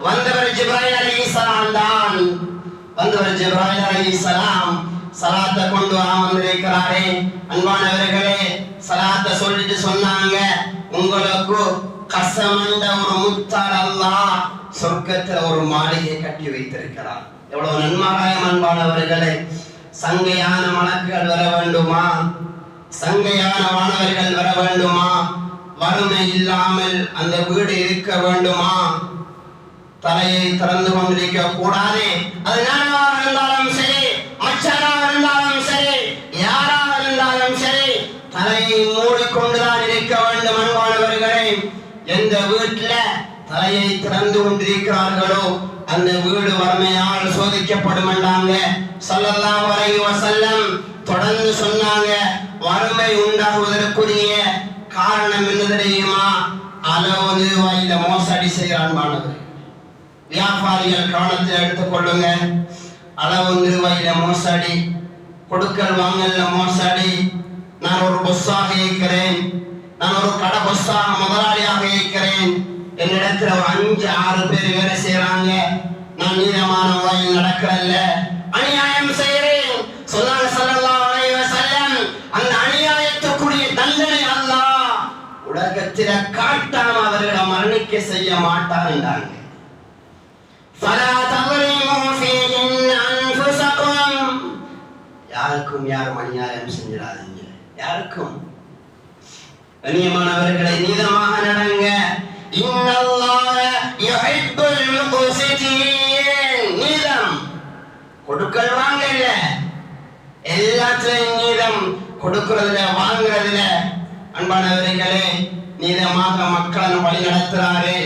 வந்தவர் ஜிப்ராயில் அலைஹிஸ்ஸலாம் தான். வந்தவர் ஜிப்ராயில் அலைஹிஸ்ஸலாம் சலாத்தை கொண்டு வந்திருக்கிறாரே. அன்பானவர்களே, சலாத்தை சொல்லிட்டு சொன்னாங்க, உங்களுக்கு கசமண்ட ஒரு முத்தால் அல்லாஹ் சொர்க்கத்துல ஒரு மாளிகை கட்டி வைத்திருக்கிறார். எவ்வளவு நன்மாராயம் அன்பானவர்களே. சங்கையான மலக்குகள் வர வேண்டுமா? சங்கையான மாணவர்கள் வர வேண்டுமா? வறுமை இல்லாமல் அந்த வீடு இருக்க வேண்டுமா? தலையை திறந்து கொண்டிருக்க கூடாது. அது நானாக இருந்தாலும் சரி, மச்சானாக இருந்தாலும் சரி, யாராக இருந்தாலும் சரி, தலையை மூடிக்கொண்டுதான் இருக்க வேண்டும். அன்பானவர்களே, எந்த வீட்டுல தலையை திறந்து கொண்டிருக்கிறார்களோ அந்த வீடு வறுமையால் சோதிக்கப்படும் என்றாங்க ஸல்லல்லாஹு அலைஹி வஸல்லம். தொடர்ந்து சொன்னாங்க, வறுமை உண்டாகுவதற்குரிய காரணம் என்ன தெரியுமா? அளவு வாயில மோசடி செய்கிறான். மாணவர் வியாபாரிகள் கவனத்தில் எடுத்துக் கொள்ளுங்க. அளவு நிறுவையில மோசடி, கொடுக்கல் வாங்கல்ல மோசடி. நான் ஒரு பொஸ்ஸாக இருக்கிறேன், நான் ஒரு கடை பொஸ்ஸாக முதலாளியாக இருக்கிறேன், என்னிடத்துல ஒரு 5-6 பேர் வேலை செய்யறாங்க, நான் நீதமான வாயில் நடக்கிறல்ல, அநியாயம் செய்கிறேன். சொன்னாங்க ஸல்லல்லாஹு அலைஹி வஸல்லம், அந்த அநியாயத்துக்குரிய தண்டனை அல்லாஹ் உலகத்தில காட்டாம அவர்களை மரணிக்க செய்ய மாட்டார் என்றாங்க. யாருக்கும் யாரும் அநியாயம் செஞ்சிடாதீங்க. யாருக்கும். கண்ணியமானவர்களை, நீதமாக நடங்க. இன்னல்லாஹ யுஹிப்புல் முக்ஸிதீன். நீதம் கொடுக்கல் வாங்கல, எல்லாத்துலயும் நீதம், கொடுக்கிறதுல வாங்குறதுல. அன்பானவர்களே, நீதமாக மக்களை வழி நடத்துறாரு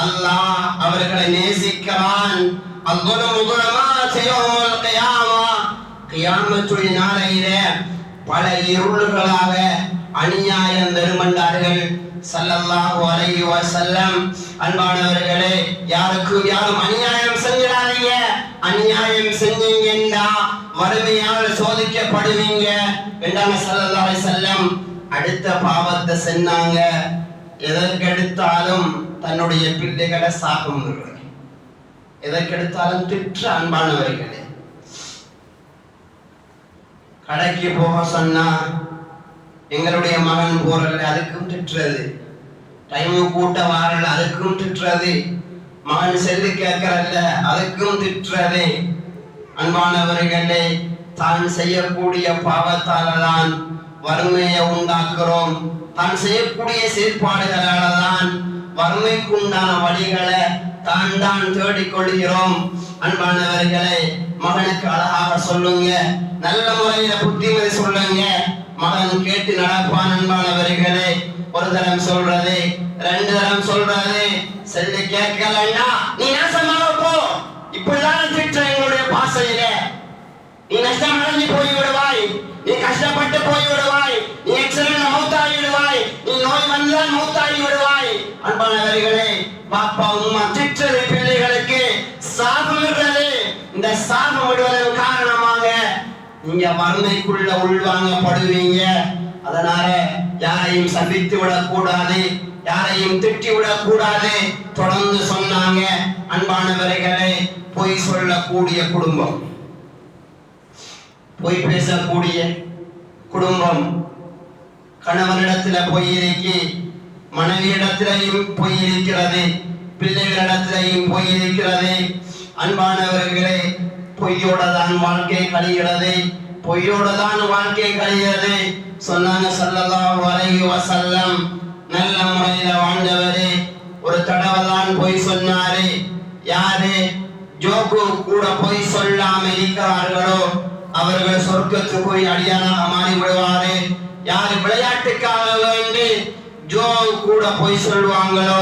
அல்லாஹ். அவர்களை நேசிக்கிறான். கியாமத்துடைய நாளையில பல இருள்களாக அநியாயம் வெறுமண்டார்கள் ஸல்லல்லாஹு அலைஹி வஸல்லம். அன்பானவர்களே, யாருக்கும் யாரும் அநியாயம் செஞ்சிடாதீங்க. அநியாயம் செஞ்சீங்கன்னா வறுமையால் சோதிக்கப்படுவீங்க என்றாங்க ஸல்லல்லாஹு அலைஹி வஸல்லம். அடுத்த பாவத்தை செஞ்சாங்க, எதற்கெடுத்தாலும் தன்னுடைய பிள்ளைகளை சாகும், எதற்கெடுத்தாலும் திற்ற. அன்பானவர்களே, கடைக்கு போக சொன்னா எங்களுடைய மகன் போறல, அதுக்கும் திட்டுறது. டைமு கூட்ட வாரல, அதுக்கும் திட்டுறது. மகன் செல்லு கேட்கறல்ல, அதுக்கும் திட்டுறது. அன்பானவர்களே, தான் செய்யக்கூடிய பாவத்தால்தான் வறுமையை உண்டாக்குறோம். தான் செய்யக்கூடிய செயற்பாடுகளால தான் வறுமைக்கு உண்டான வழிகளை தான் தான் தேடிக்கொள்கிறோம். அன்பானவர்களே, மகனுக்கு அழகாக சொல்லுங்க, நல்ல முறையில புத்திமதி சொல்லுங்க. மகன் கேட்டு நடப்பான். அன்பானவர்களே, ஒரு தரம் சொல்றது, 2 தரம் சொல்றது. செல்லு கேட்கலன்னா நீ நாசமாக போ, இப்படிதான் திட்ட எங்களுடைய பாசையில. நீ நஷ்டம் அடைஞ்சு போய் விடுவாய், நீ கஷ்டப்பட்டு போய் விடுவாய், நீ எக்ஸலன்ட் மௌத்தாகி விடுவாய், நீ நோய் வந்தால் மௌத்தாகி விடுவாய். அன்பானவர்களே, பாப்பா உம்மா திட்டது பிள்ளைகளுக்கு சாபமிடுறது. இந்த சாபம் விடுவதன் காரணமாக நீங்க வறுமைக்குள்ள உள்வாங்கப்படுவீங்க. அதனால யாரையும் சந்தித்து விடக்கூடாது, யாரையும் திட்டி விடக்கூடாது. தொடர்ந்து சொன்னாங்க. அன்பானவர்களே, பொய் சொல்லக்கூடிய குடும்பம், பொய் பேசக்கூடிய குடும்பம், கணவனிடத்துல பொய் இருக்கு, மனைவியிடத்திலையும் பொய் இருக்கிறது, பிள்ளைகளிடத்திலையும் பொய் இருக்கிறது. அன்பானவர்களே, பொய்யோட தான் வாழ்க்கை கழிகிறது, பொய்யோட தான் வாழ்க்கை கழிகிறது. சொன்னாங்க ஸல்லல்லாஹு அலைஹி வஸல்லம், நல்ல முறையில வாழ்ந்தவரே ஒரு தடவை தான் பொய் சொன்னாரு. யாரு ஜோக்கு கூட பொய் சொல்லாம இருக்கிறார்களோ அவர்கள் சொர்க்கத்துக்கு போய் அடியானாக மாறி விடுவாரு. யாரு விளையாட்டுக்காக வேண்டி ஜோ கூட பொய் சொல்வாங்களோ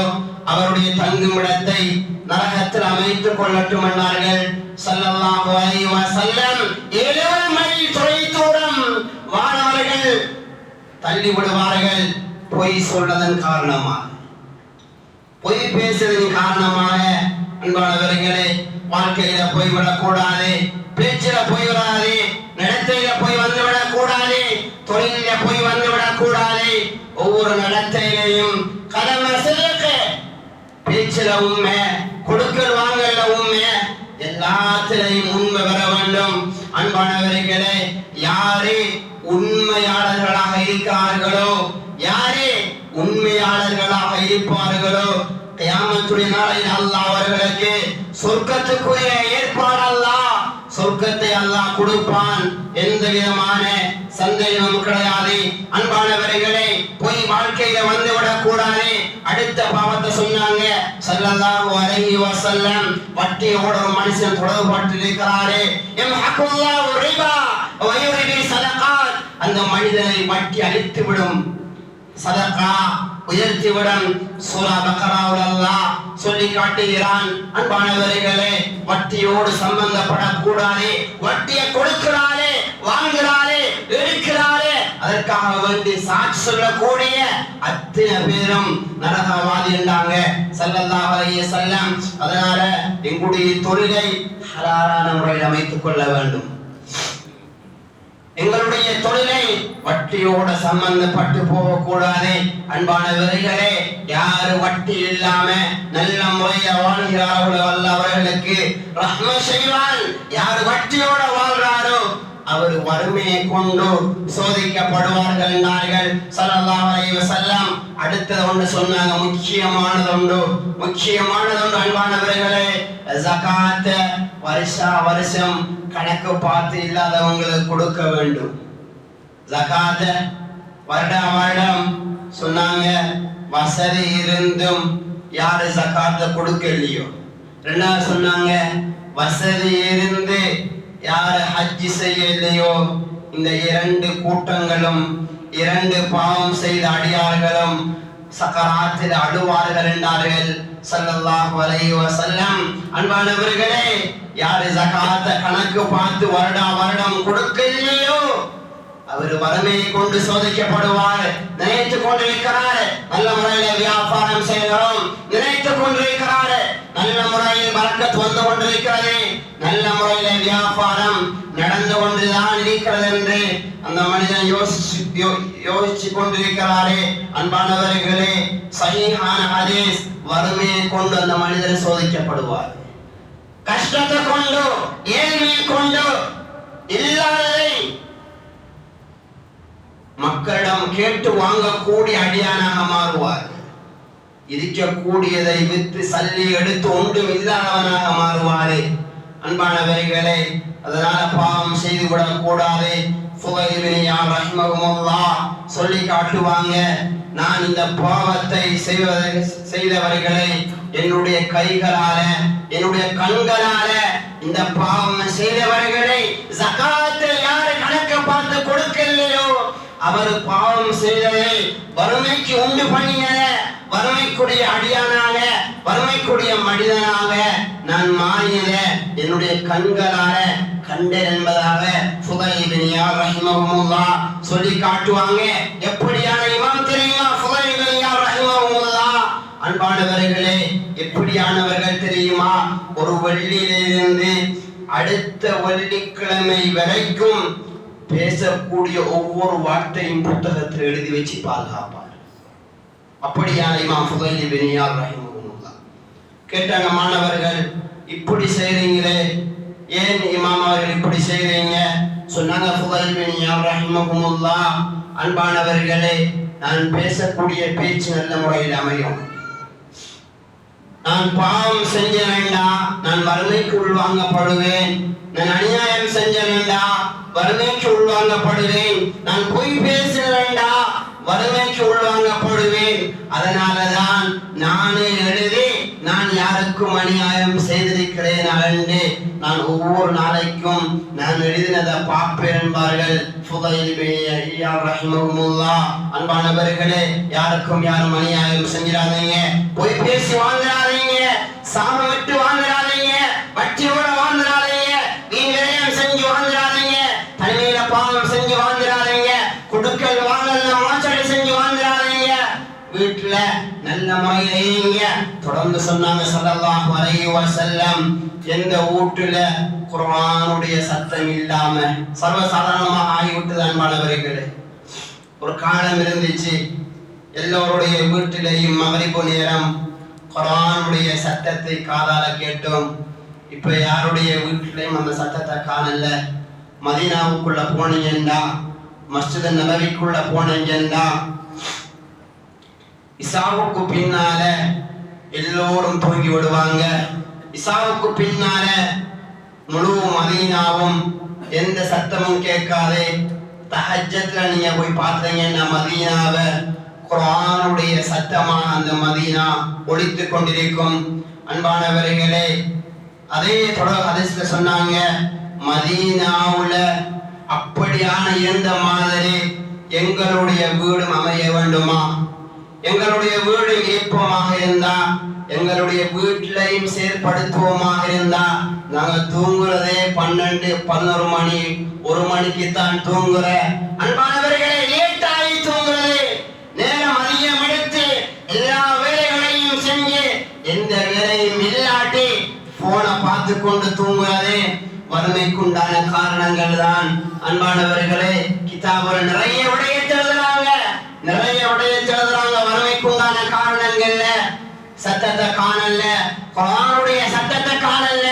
அவருடைய தங்குமிடத்தை நரகத்தில் அமைத்துக் கொள்ளட்டும் என்றார்கள் ஸல்லல்லாஹு அலைஹி வஸல்லம். 7 மைல் தொலை தூரம் வானவர்கள் தள்ளி விடுவார்கள் பொய் சொல்வதன் காரணமாக, பொய் பேசுவதன் காரணமாக. அன்பானவர்களே, வாழ்க்கையில போய்விடக் கூடாது, பேச்சில போய்விடாது, நடத்தையில போய் வந்துவிடக் கூடாது, தொழில போய் வந்துவிடக் கூடாது. ஒவ்வொரு நடத்தையிலையும் கடமை செய்யக்க, பேச்சில உண்மை, கொடுக்கல் வாங்கல உண்மை, எல்லாத்திலையும் உண்மை வர வேண்டும். அன்பானவர்களே, யாரு உண்மையாளர்களாக இருக்கிறார்களோ, யாரே உண்மையாளர்களாக இருப்பார்களோ, கியாமத்துடைய நாளையில் அல்லாஹ் அவர்களுக்கு சொர்க்கத்துக்குரிய ஏற்பாடு, அல்லாஹ் சொர்க்கத்தை அல்லாஹ் கொடுப்பான். எந்த விதமான சந்தேகமும் கிடையாது. அன்பானவர்களே, பொய் வாழ்க்கையில வந்துவிடக் கூடாது. அடுத்த பாவத்தை சொன்னாங்க ஸல்லல்லாஹு அலைஹி வஸல்லம், வட்டியோட ஒரு மனுஷன் தொடர்பட்டு இருக்கிறாரே, யம்ஹகுல்லாஹு ரிபா வ யுரிபி ஸதகாத், அந்த மனிதனை வட்டி அழித்து விடும், சதகா உயர்த்திவிடும். சூரா பக்ராவில் அல்லாஹ் சொல்லி காட்டுகிறான். அன்பானவர்களே, வட்டியோடு சம்பந்தப்படக்கூடாது. வட்டியை கொடுக்கிறாரே, வாங்குகிறாரே, எடுக்கிறாரே, அதற்காக வேண்டி சாட்சி சொல்லக்கூடிய அத்தனை பேரும் நரகவாதி என்றாங்க ஸல்லல்லாஹு அலைஹி வஸல்லம். அதனால எங்களுடைய தொழிலை ஹலாலான முறையில் அமைத்துக் கொள்ள வேண்டும். எங்களுடைய தொழிலை வட்டியோட சம்பந்தப்பட்டு போகக்கூடாது. அன்பானவர்களே, யாரு வட்டி இல்லாம நல்ல முறையில் வாழ்கிறார்களோ அல்லாஹ் அவர்களுக்கு ரஹ்மத் செய்வான். யாரு வட்டியோட வாழ்றாரோ அவர் வறுமையை கொண்டு சோதிக்கப்படுவார்கள் என்றார்கள் ஸல்லல்லாஹு அலைஹி வஸல்லம். அடுத்தது ஒன்று சொன்னாங்க, முக்கியமானது அன்பானவர்களே, ஜகாத் வருஷம் கணக்கு பார்த்து இல்லாதவங்களுக்கு கொடுக்க வேண்டும். ஜகாத் வருடம் சொன்னாங்க, வசதி இருந்தும் யாரு ஜகாத்தை கொடுக்கலையோ. ரெண்டாவது சொன்னாங்க, வசதி இருந்து யாரு ஹஜ் செய்யலையோ. இந்த இரண்டு கூட்டங்களும், இரண்டு பாவம் செய்த அடியார்களும் சக்கராத்தில் அழுவார்கள் என்றார்கள் ஸல்லல்லாஹு அலைஹி வஸல்லம். அன்பானவர்களே, யாரு ஜகாத்தை கணக்கு பார்த்து வருடம் கொடுக்கலையோ அவர் வறுமையை கொண்டு சோதிக்கப்படுவார். நினைத்துக் கொண்டிருக்கிறார் நல்ல முறையில் வியாபாரம் செய்கிறோம், நினைத்துக் கொண்டிருக்கிறார் நல்ல முறையில் பரக்கத் வந்து கொண்டிருக்கிறது, நல்ல முறையில் வியாபாரம் நடந்து கொண்டுதான் இருக்கிறது என்று அந்த மனிதன் யோசிச்சு கொண்டிருக்கிறாரே. அன்பானவர்களே, சஹீஹான ஹதீஸ், வறுமையை கொண்டு அந்த மனிதன் சோதிக்கப்படுவார். கஷ்டத்தை கொண்டு, ஏழ்மையை கொண்டு, இல்லாததை மக்களிடம் கேட்டு வாங்கக்கூடிய அடியானாக மாறுவார். இருக்கக்கூடியதை வித்து சல்லி எடுத்து ஒன்றும் இல்லாதவனாக மாறுவாரே. அன்பானவர்களே, அதனால பாவம் செய்து விடக் கூடாது. ஃபுதைல் இப்னு இயாத் ரஹ்மஹுல்லாஹ் சொல்லி காட்டுவாங்க, நான் இந்த பாவத்தை செய்தவர்களை என்னுடைய கைகளால, என்னுடைய கண்களால இந்த பாவம் செய்தவர்களை ஜகாத்தை யாரு கணக்க பார்த்து கொடுக்கலையோ அவர் பாவம் செய்ததை வறுமைக்கு உண்டு பண்ணினத, வறுமைக்குரிய அடியானாக, வறுமைக்குரிய மனிதனாக நான் மாறியத என்னுடைய கண்களால கண்டேன் என்பதாக ஃபுதைல் இப்னு இயாத் ரஹ்மஹுல்லாஹ் சொல்லி காட்டுவாங்க. எப்படியான இமாம் தெரியுமா ஃபுதைல் இப்னு இயாத் ரஹ்மஹுல்லாஹ்? அன்பானவர்களே, எப்படியானவர்கள் தெரியுமா? ஒரு வெள்ளியிலிருந்து அடுத்த வெள்ளிக்கிழமை வரைக்கும் பேசக்கூடிய ஒவ்வொரு வார்த்தையும் புத்தகத்தில் எழுதி வச்சு பாதுகாப்பார். அப்படியான இமாம் ஃபுதைல் இப்னு இயாத் ரஹ்மஹுல்லாஹ். கேட்டாங்க மாணவர்கள், இப்படி செய்றீங்களே, ஏன் இமாம் அவர்கள் இப்படி செய்றீங்க? சொன்னாங்க ஃபுதைல் இப்னு இயாத் ரஹ்மஹுல்லாஹ், அன்பானவர்களே, நான் பேசக்கூடிய பேச்சு நல்ல முறையில் அமையும். நான் பாவம் செஞ்ச வேண்டாம், நான் வறுமைக்கு உள்வாங்கப்படுவேன். நான் அநியாயம் செஞ்ச வேண்டாம், வறுமைக்கு உள்வாங்கப்படுவேன். நான் பொய் பேச வேண்டாம், வறுமைக்கு உள்வாங்கப்படுவேன். அதனாலதான் நானே எழுதி நான் யாருக்கும் அநியாயம் செய்திருக்கிறேன் என்று நான் ஒவ்வொரு நாளைக்கும் நான் எழுதினதை பார்ப்பேன் என்பார்கள் ஃபுதைல் இப்னு இயாத் ரஹ்மஹுல்லாஹ். அன்பானவர்களே, யாருக்கும் யாரும் அநியாயம் செஞ்சிடாதீங்க, பொய் பேசி வாழ்ந்துடாதீங்க, சாபம் விட்டு வாழ்ந்துடாதீங்க, வட்டியோட வாழ்ந்துடாதீங்க, வீண் விரயம் செஞ்சு வாழ்ந்துடாதீங்க, தனிமையில பாவம் செஞ்சு வாழ்ந்துடாதீங்க, கொடுக்கல் வாங்கல மோசடி செஞ்சு வாழ்ந்துடாதீங்க, வீட்டுல நல்ல முறையில இருங்க தொடர்ந்து சொன்னாங்க ஸல்லல்லாஹு அலைஹி வஸல்லம். எந்த வீட்டுல குர்ஆனுடைய சத்தம் இல்லாம சர்வசாதாரணமாக ஆகிவிட்டது அன்பானவர்களே. ஒரு காலம் இருந்துச்சு, எல்லோருடைய வீட்டிலேயும் மகரிபு நேரம் குர்ஆனுடைய சத்தத்தை காதால கேட்டோம். இப்ப யாருடைய வீட்டிலையும் அந்த சத்தத்தை காணல. மதீனாவுக்குள்ள போனீங்கண்டா, மஸ்ஜித் நபவிக்குள்ள போனீங்கண்டா, இசாவுக்கு பின்னால எல்லோரும் தூங்கி விடுவாங்க. இசாவுக்கு பின்னால முழு மதீனாவும் எந்த சத்தமும் கேட்காதே. தஹஜ்ஜத்ல நீங்க போய் பார்த்தீங்கன்னா மதீனாவை குர்ஆனுடைய சத்தமாக அந்த மதீனா ஒலித்து கொண்டிருக்கும். அன்பானவர்களே, அதே தொடர் ஹதீஸ்ல சொன்னாங்க, மதீனாவுல அப்படியான எந்த மாதிரி எங்களுடைய வீடும் அமைய வேண்டுமா, எங்களுடைய வீடு ஏற்பமாக இருந்தா, எங்களுடைய வீட்டிலையும் செயற்படுத்துவோமாக இருந்தா, நாங்க தூங்குறதே 12, 11 மணி 1 மணிக்கு தான் தூங்குற. அன்பானவர்களே, லேட்டாகி தூங்குறது, நேரம் அதிகம் எடுத்து எல்லா வேலைகளையும் செஞ்சு எந்த வேலையும் இல்லாட்டி போனை பார்த்து கொண்டு தூங்குறது வறுமைக்குண்டான காரணங்கள் தான். அன்பானவர்களே, கிதாபுல நிறைய விடயத்தை எழுதுறாங்க, வறுமைக்குண்டான காரணங்கள்ல. சத்தத்தை காணல, குர்ஆனுடைய சத்தத்தை காணல,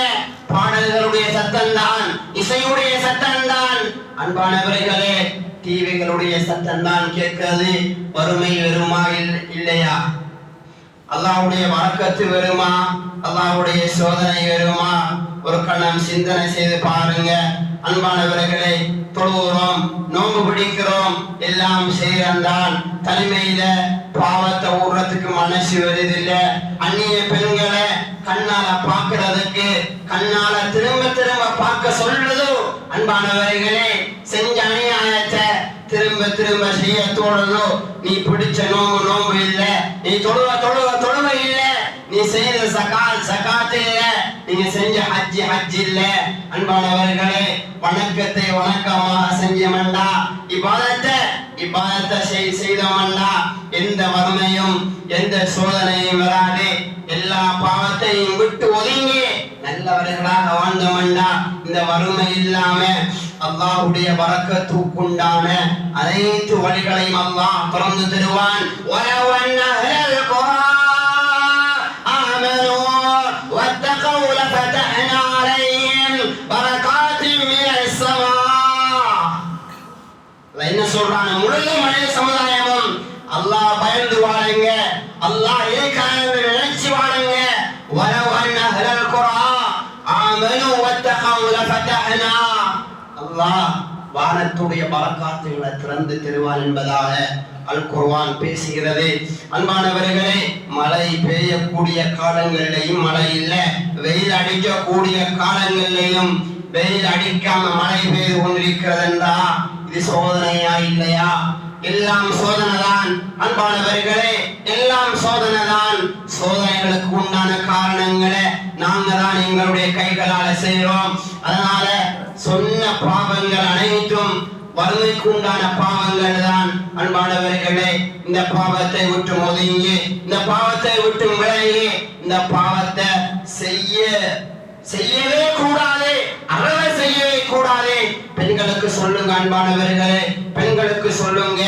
பாடல்களுடைய சத்தம் தான், இசையுடைய சத்தம் தான். அன்பானவர்களே, டிவிகளுடைய சத்தம் தான் கேட்கிறது. வறுமை வருமா இல்லையா? அல்லாஹ்வுடைய வரக்கத்து வருமா? அல்லாஹ்வுடைய சோதனை வருமா? ஒரு கணம் சிந்தனை செய்து பாருங்க. அன்பானவர்களே, தொழுகிறோம், நோன்பு பிடிக்கிறோம், எல்லாம் செய்யறான், தனிமையில பாவத்தை ஊடுறதுக்கு மனசு வருதில்லை. அந்நிய பெண்களை கண்ணால பாக்குறதுக்கு, கண்ணால திரும்ப திரும்ப பார்க்க சொல்லுதோ. அன்பானவர்களே, செஞ்ச அநியாயத்தை திரும்ப திரும்ப செய்ய தோணுதோ. நீ பிடிச்ச நோம்பு இல்ல, நீ தொழுவ இல்ல, நீ செய்த சகாத்து இல்ல, நீங்க செஞ்ச ஹஜ் இல்ல. அன்பானவர்களே, வணக்கத்தை வணக்கமாக செஞ்சமண்டா, இபாதத்தை செய்தமண்டா, எந்த வறுமையும் எந்த சோதனையும் வராது. எல்லா பாவத்தையும் விட்டு ஒதுங்கி நல்லவர்களாக வாழ்ந்தமண்டா, இந்த வறுமை இல்லாம அல்லாஹ்வுடைய பரக்கத்துக்குண்டான அனைத்து வழிகளையும் அல்லாஹ் திறந்து தருவான். வலவ் அன்ன அஹ்லல் குர்ஆன் ஆமனூ வத்தகூ லஃபதஹ்னா அலைஹிம் பரகாத்தின் மினஸ் ஸமா. என்ன சொல்றாங்க? முழு மனித சமுதாயமும் அல்லாஹ் பயந்து வாழுங்க, அல்லாஹ் ஏகானந்த நினைச்சு வாழுங்க. வலவ் அன்ன அஹ்லல் குர்ஆன் ஆமனூ வத்தகூ லஃபதஹ்னா, அல்லாஹ் வானத்துடைய பரக்காத்துகளை திறந்து தருவான் என்பதாக அல் குர்ஆன் பேசுகிறது. அன்பானவர்களே, மழை பெய்யக்கூடிய காலங்களிலேயும் மழை இல்லை, வெயில் அடிக்கக்கூடிய காலங்களிலேயும் வெயில் அடிக்காம மழை பெய்து கொண்டிருக்கிறது என்றா இது சோதனையா இல்லையா? எல்லாம் சோதனை தான் அன்பானவர்களே, எல்லாம் சோதனை தான். சோதனைகளுக்கு உண்டான காரணங்களை நாங்க தான் எங்களுடைய கைகளால செய்கிறோம். அதனால சொன்ன பாவங்கள் அனைத்தும் வறுமைக்கு உண்டான பாவங்கள் தான். அன்பானவர்களே, இந்த பாவத்தை விட்டு ஒதுங்கி, இந்த பாவத்தை விட்டு விலகி, இந்த பாவத்தை செய்யவே கூடாது, அறவே செய்யவே கூடாது. பெண்களுக்கு சொல்லுங்க அன்பானவர்களே, பெண்களுக்கு சொல்லுங்க.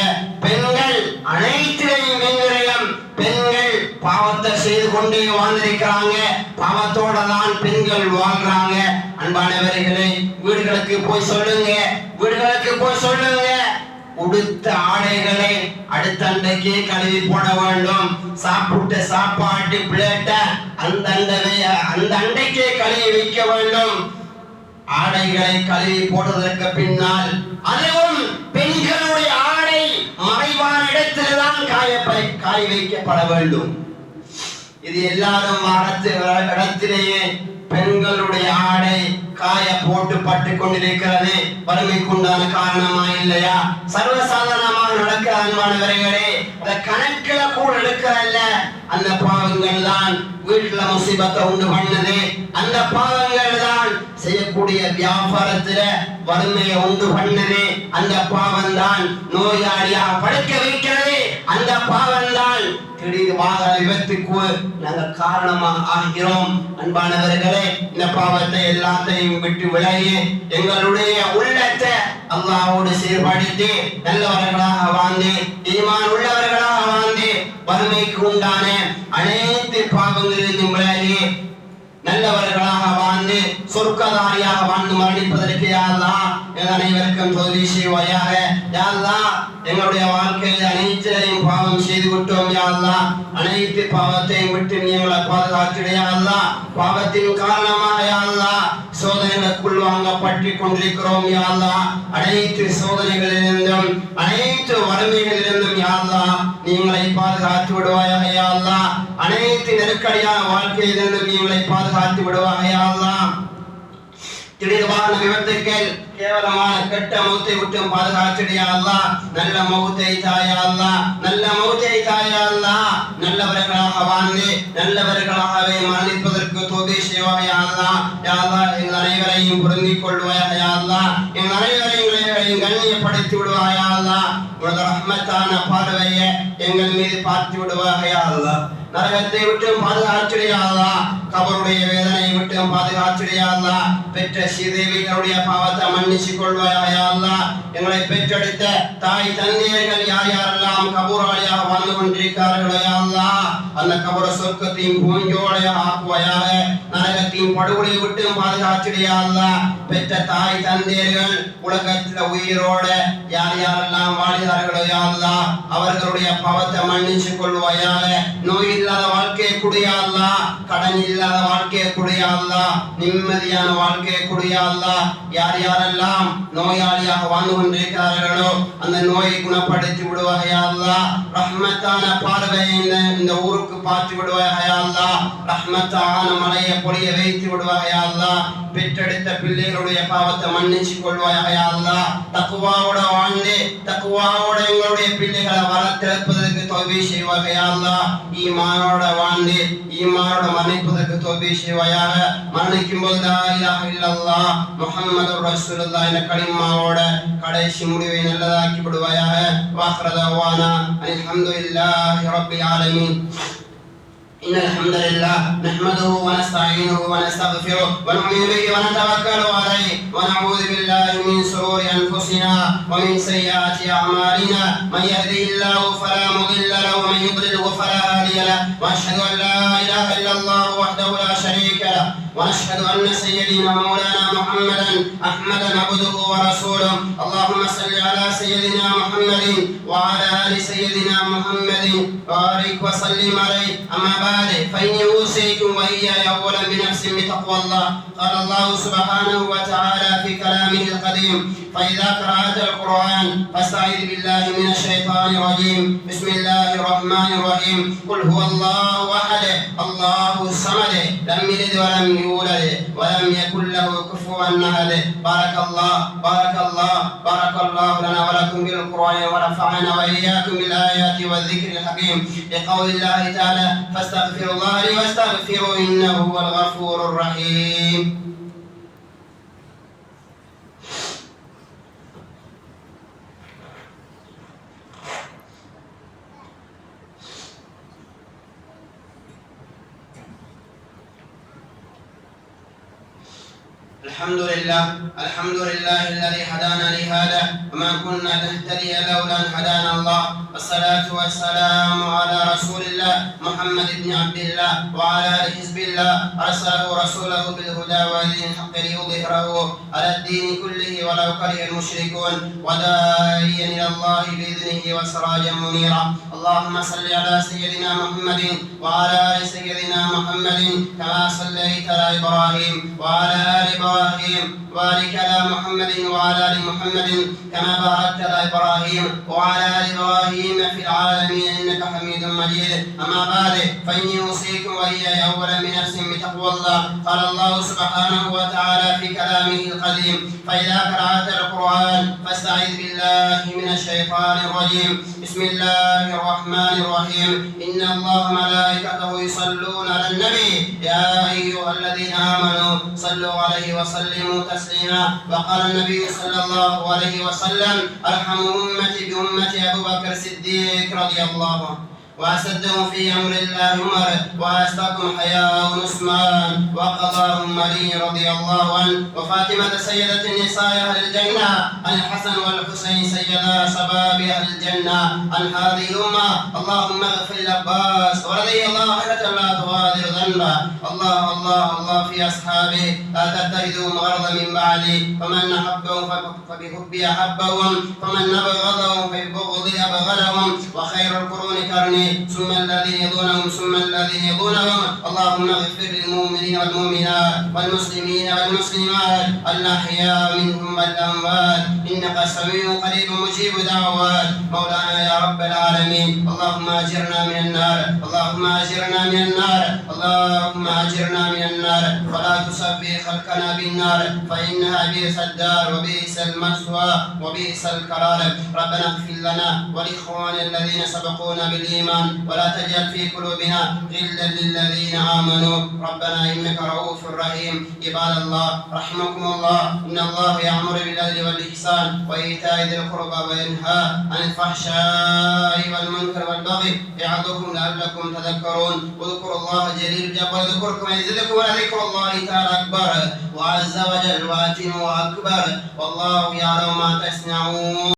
பெண்கள் அனைத்திலையும் வெங்குறையும் பெண்கள் பாவத்தை செய்து கொண்டே வாழ்ந்திருக்கிறாங்க, பாவத்தோட தான் பெண்கள் வாழ்றாங்க. அன்பானவர்களே, வீடுகளுக்கு போய் சொல்லுங்க, வீடுகளுக்கு போய் சொல்லுங்க. உடுத்த ஆடைகளை அடுத்த அண்டைக்கே கழுவி போட வேண்டும். சாப்பிட்ட சாப்பாட்டு பிளேட்ட அந்த அண்டைக்கே கழுவி வைக்க வேண்டும். ஆடைகளை கழுவி போடுவதற்கு பின்னால் அதுவும் பெண்களுடைய ஆடை மறைவான இடத்தில்தான் காய வைக்கப்பட வேண்டும். இது எல்லாரும் இடத்திலேயே பெண்களுடைய ஆடை காய போட்டு பட்டு கொண்டிருக்கிறது. வறுமைக்குண்டான காரணமா இல்லையா? சர்வசாதாரணமாக நடக்கிற அன்பானவர்களே, அந்த கணக்கில கூட எடுக்கிறல்ல. அந்த பாவங்கள் தான் வீட்டுல முசீபத்தை உண்டு பண்ணது. அந்த பாவங்கள் தான் செய்யக்கூடிய வியாபாரத்துல வறுமையை உண்டு பண்ணது. அந்த பாவம் தான் நோயாளியாக படுக்க வைக்கிறது. அந்த பாவம்தான் திடீர் வாகன விபத்துக்கு நாங்கள் காரணமாக ஆகிறோம். அன்பானவர்களே, இந்த பாவத்தை எல்லாத்தையும் விட்டு விலகி எங்களுடைய உள்ளத்தை அல்லாஹ்வோடு சீர்படுத்தி நல்லவர்களாக வாழ்ந்து ஈமான் உள்ளவர்களாக வாழ்ந்து வறுமைக்கு உண்டான அனைத்து பாவங்களிலிருந்தும் விலகி நல்லவர்களாக வாழ்ந்து சொர்க்கதாரியாக வாழ்ந்து மரணிப்பதற்கு யா அல்லாஹ் எங்கள் அனைவருக்கும் தௌஃபீக் செய்வாயாக. யா அல்லாஹ், எங்களுடைய வாழ்க்கையில் அனைத்தையும் பாவம் செய்து விட்டோம். யா அல்லாஹ், அனைத்து பாவத்தையும் விட்டு நீ எங்களை பாதுகாத்திடு. யா அல்லாஹ், பாவத்தின் காரணமாக யா அல்லாஹ் சோதனைகளுக்குள் வாங்கப்பட்டு கொண்டிருக்கிறோம். யா அல்லாஹ், அனைத்து சோதனைகளிலிருந்தும் அனைத்து வறுமைகளிலிருந்தும் யா அல்லாஹ் நீங்களை பாதுகாத்து விடுவாயாக. யா அல்லாஹ், அனைத்து நெருக்கடியான வாழ்க்கையிலிருந்தும் நீங்களை பாதுகாத்து விடுவாயாக. யா அல்லாஹ், திடீர்வான விபத்துக்கள் கேவலமான கெட்ட மௌத்தை விட்டும் பாதுகாத்திடு. யா அல்லாஹ், நல்ல மௌத்தை தாயா அல்லாஹ், நல்ல மௌத்தை தாயா அல்லாஹ், நல்லவர்களாக வாழ்ந்து நல்லவர்களாகவே மரணிப்பதற்கு தௌஃபீக் செய்வாயாக. யா அல்லாஹ், யா அல்லாஹ் எங்கள் அனைவரையும் பொருந்திக் கொள்வாயாக. யா அல்லாஹ், எங்கள் அனைவரையும் கண்ணியப்படுத்தி விடுவாயாக. யா அல்லாஹ், உனது ரஹ்மத்தான பார்வையை எங்கள் மீது பார்த்து விடுவாயாக. யா அல்லாஹ், நரகத்தை விட்டு பாதுகாத்திடு. யா அல்லாஹ், கபருடைய வேதனையை விட்டு பாதுகாத்திடு. யா அல்லாஹ், பெற்ற ஸ்ரீதேவிகளுடைய பாவத்தை மன்னிச்சு கொள்வாயாக. யா அல்லாஹ், எங்களை பெற்றெடுத்த தாய் தந்தையர்கள் யார் யாரெல்லாம் கபூராளியாக வாழ்ந்து கொண்டிருக்கிறார்களோ யா அல்லாஹ், அந்த கபர சொர்க்கத்தையும் பூஞ்சோலையாக ஆக்குவாயாக. நரகத்தையும் படுகொலை விட்டு பாதுகாத்திடு. யா அல்லாஹ், பெற்ற தாய் தந்தையர்கள் உலகத்தில் உயிரோட யார் யாரெல்லாம் வாழ்கிறார்களோ யா அல்லாஹ், அவர்களுடைய பாவத்தை மன்னிச்சு கொள்வாயாக. நோய் இல்லாத வாழ்க்கையை குடியா அல்லாஹ், கடன் இல்லாத வாழ்க்கையை குடியா அல்லாஹ், நிம்மதியான வாழ்க்கையை குடியா அல்லாஹ். யார் யாரெல்லாம் நோயாளியாக வாழ்ந்து கொண்டிருக்கிறார்களோ அந்த நோயை குணப்படுத்தி விடுவாக. யா அல்லாஹ், ரஹ்மத்தான பார்வையை இந்த ஊருக்கு பார்த்து விடுவாக. யா அல்லாஹ், ரஹ்மத்தான மழையை பொழிய வைத்து விடுவாக. யா அல்லாஹ், பெற்றெடுத்த பிள்ளைகளுடைய பாவத்தை மன்னிச்சு கொள்வாயாக. யா அல்லாஹ், தக்வாவோட வாழ்ந்து தக்வாவோட எங்களுடைய பிள்ளைகளை வளர்த்தெடுப்பதற்கு தௌஃபீக் செய்வாக. யா அல்லாஹ், ஈமானோட வாழ்ந்து ஈமானோட மரணிப்பதற்கு தௌஃபீக் செய்வாயாக. மரணிக்கும் போது லா இலாஹ இல்லல்லாஹ் முஹம்மதுர் ரசூலுல்லாஹ் என்ற கலிமாவோட கடைசி முடிவை நல்லதாக்கி விடுவாயாக. வாஹிரு தஅவானா அல்ஹம்துலில்லாஹி ரப்பில் ஆலமீன். إن الحمد لله نحمده ونستعينه ونستغفره ونؤمن به ونتوكل عليه ونعوذ بالله من شرور أنفسنا ومن سيئات أعمالنا من يهده الله فلا مضل له ومن يضلله فلا هادي له وأشهد أن لا إله إلا الله وحده لا شريك له ونشهد أن سيدنا مولانا محمدا أحمد عبده ورسوله. اللهم صل على سيدنا محمد وعلى آل سيدنا محمد وبارك وسلم عليه. أما بعد فإني أوصيكم وإياي أولا بنفس بتقوى الله. قال الله سبحانه وتعالى في كلامه القديم: فإذا قرأت القرآن فاستعذ بالله من الشيطان الرجيم. بسم الله الرحمن الرحيم. قل هو الله أحد الله الصمد لم يلد ولم يولد ولم يكن له كفوا أحد. بارك الله بارك الله لنا ولكم بالقرآن ونفعنا وإياكم بالآيات والذكر الحكيم. لقول الله تعالى: فاستغفروا الله لي واستغفروا إنه هو الغفور الرحيم. الحمد لله الذي هدانا لهذا وما كنا نهتدي لولا أن هدانا الله. والصلاة والسلام على رسول الله محمد بن عبد الله وعلى آل حزب الله. أرسله رسوله بالهدى ودين الحق ليظهره على الدين كله ولو كره المشركون وداعيا إلى الله بإذنه وسراجا منيرا. اللهم صل على سيدنا محمد وعلى آل سيدنا محمد كما صليت على إبراهيم وعلى آل إبراهيم. بارك على محمد وعلى آل محمد كما باركت على إبراهيم وعلى آل إبراهيم في العالمين إنك حميد مجيد. أما بعد فإني أوصيكم وإياي أولا بنفس بتقوى الله. قال الله سبحانه وتعالى في كلامه القديم: فإذا قرأت القرآن فاستعذ بالله من الشيطان الرجيم. بسم الله الرحمن الرحيم. إن الله وملائكته يصلون على النبي يا أيها الذين آمنوا صلوا عليه وسلموا وسلموا تسليما. وقال النبي صلى الله عليه وسلم: أرحم أمتي بأمتي أبو بكر الصديق رضي الله عنه، وأسدهم في أمر الله عمر، وأصدقهم حياء عثمان، وقضاهم علي رضي الله عنه، وفاطمة سيدة النساء أهل الجنة، عن الحسن والحسين سيدا شباب أهل الجنة، عن هذه الأمة. اللهم اغفر للعباس ورضي الله عنه لا تغادر ذنبا. الله الله الله في أصحابه لا تتخذوا غرضا من بعدي، فمن أحبهم فبحبي أحبهم، فمن أبغضهم فببغضي أبغضهم، وخير القرون قرني ثم الذين يدونهم ثم الذين يدونهم. اللهم اغفر للمؤمنين والمؤمنات والمسلمين والمسلمات الأحياء منهم والأموات، إنك سميع قريب مجيب دعوات. مولانا يا رب العالمين، اللهم أجرنا من النار، اللهم أجرنا من النار، اللهم أجرنا من النار، ولا تسبي خلقنا بالنار، فإنها بئس الدار وبئس المثوى وبئس القرار. ربنا اغفر لنا ولإخواننا الذين سبقونا بالإيمان، ولا تجعل في قلوبنا غلا للذين آمنوا. ربنا إنك رؤوف رحيم. عباد الله رحمكم الله، إن الله يأمر بالعدل والإحسان وإيتاء ذي القربى وينهى عن الفحشاء والمنكر والبغي يعظكم لعلكم تذكرون. اذكروا الله جليل الجبار يذكركم يزدكم، ولذكر الله تعالى أكبر وعز وجل وأتم وأكبر، والله يعلم ما تصنعون.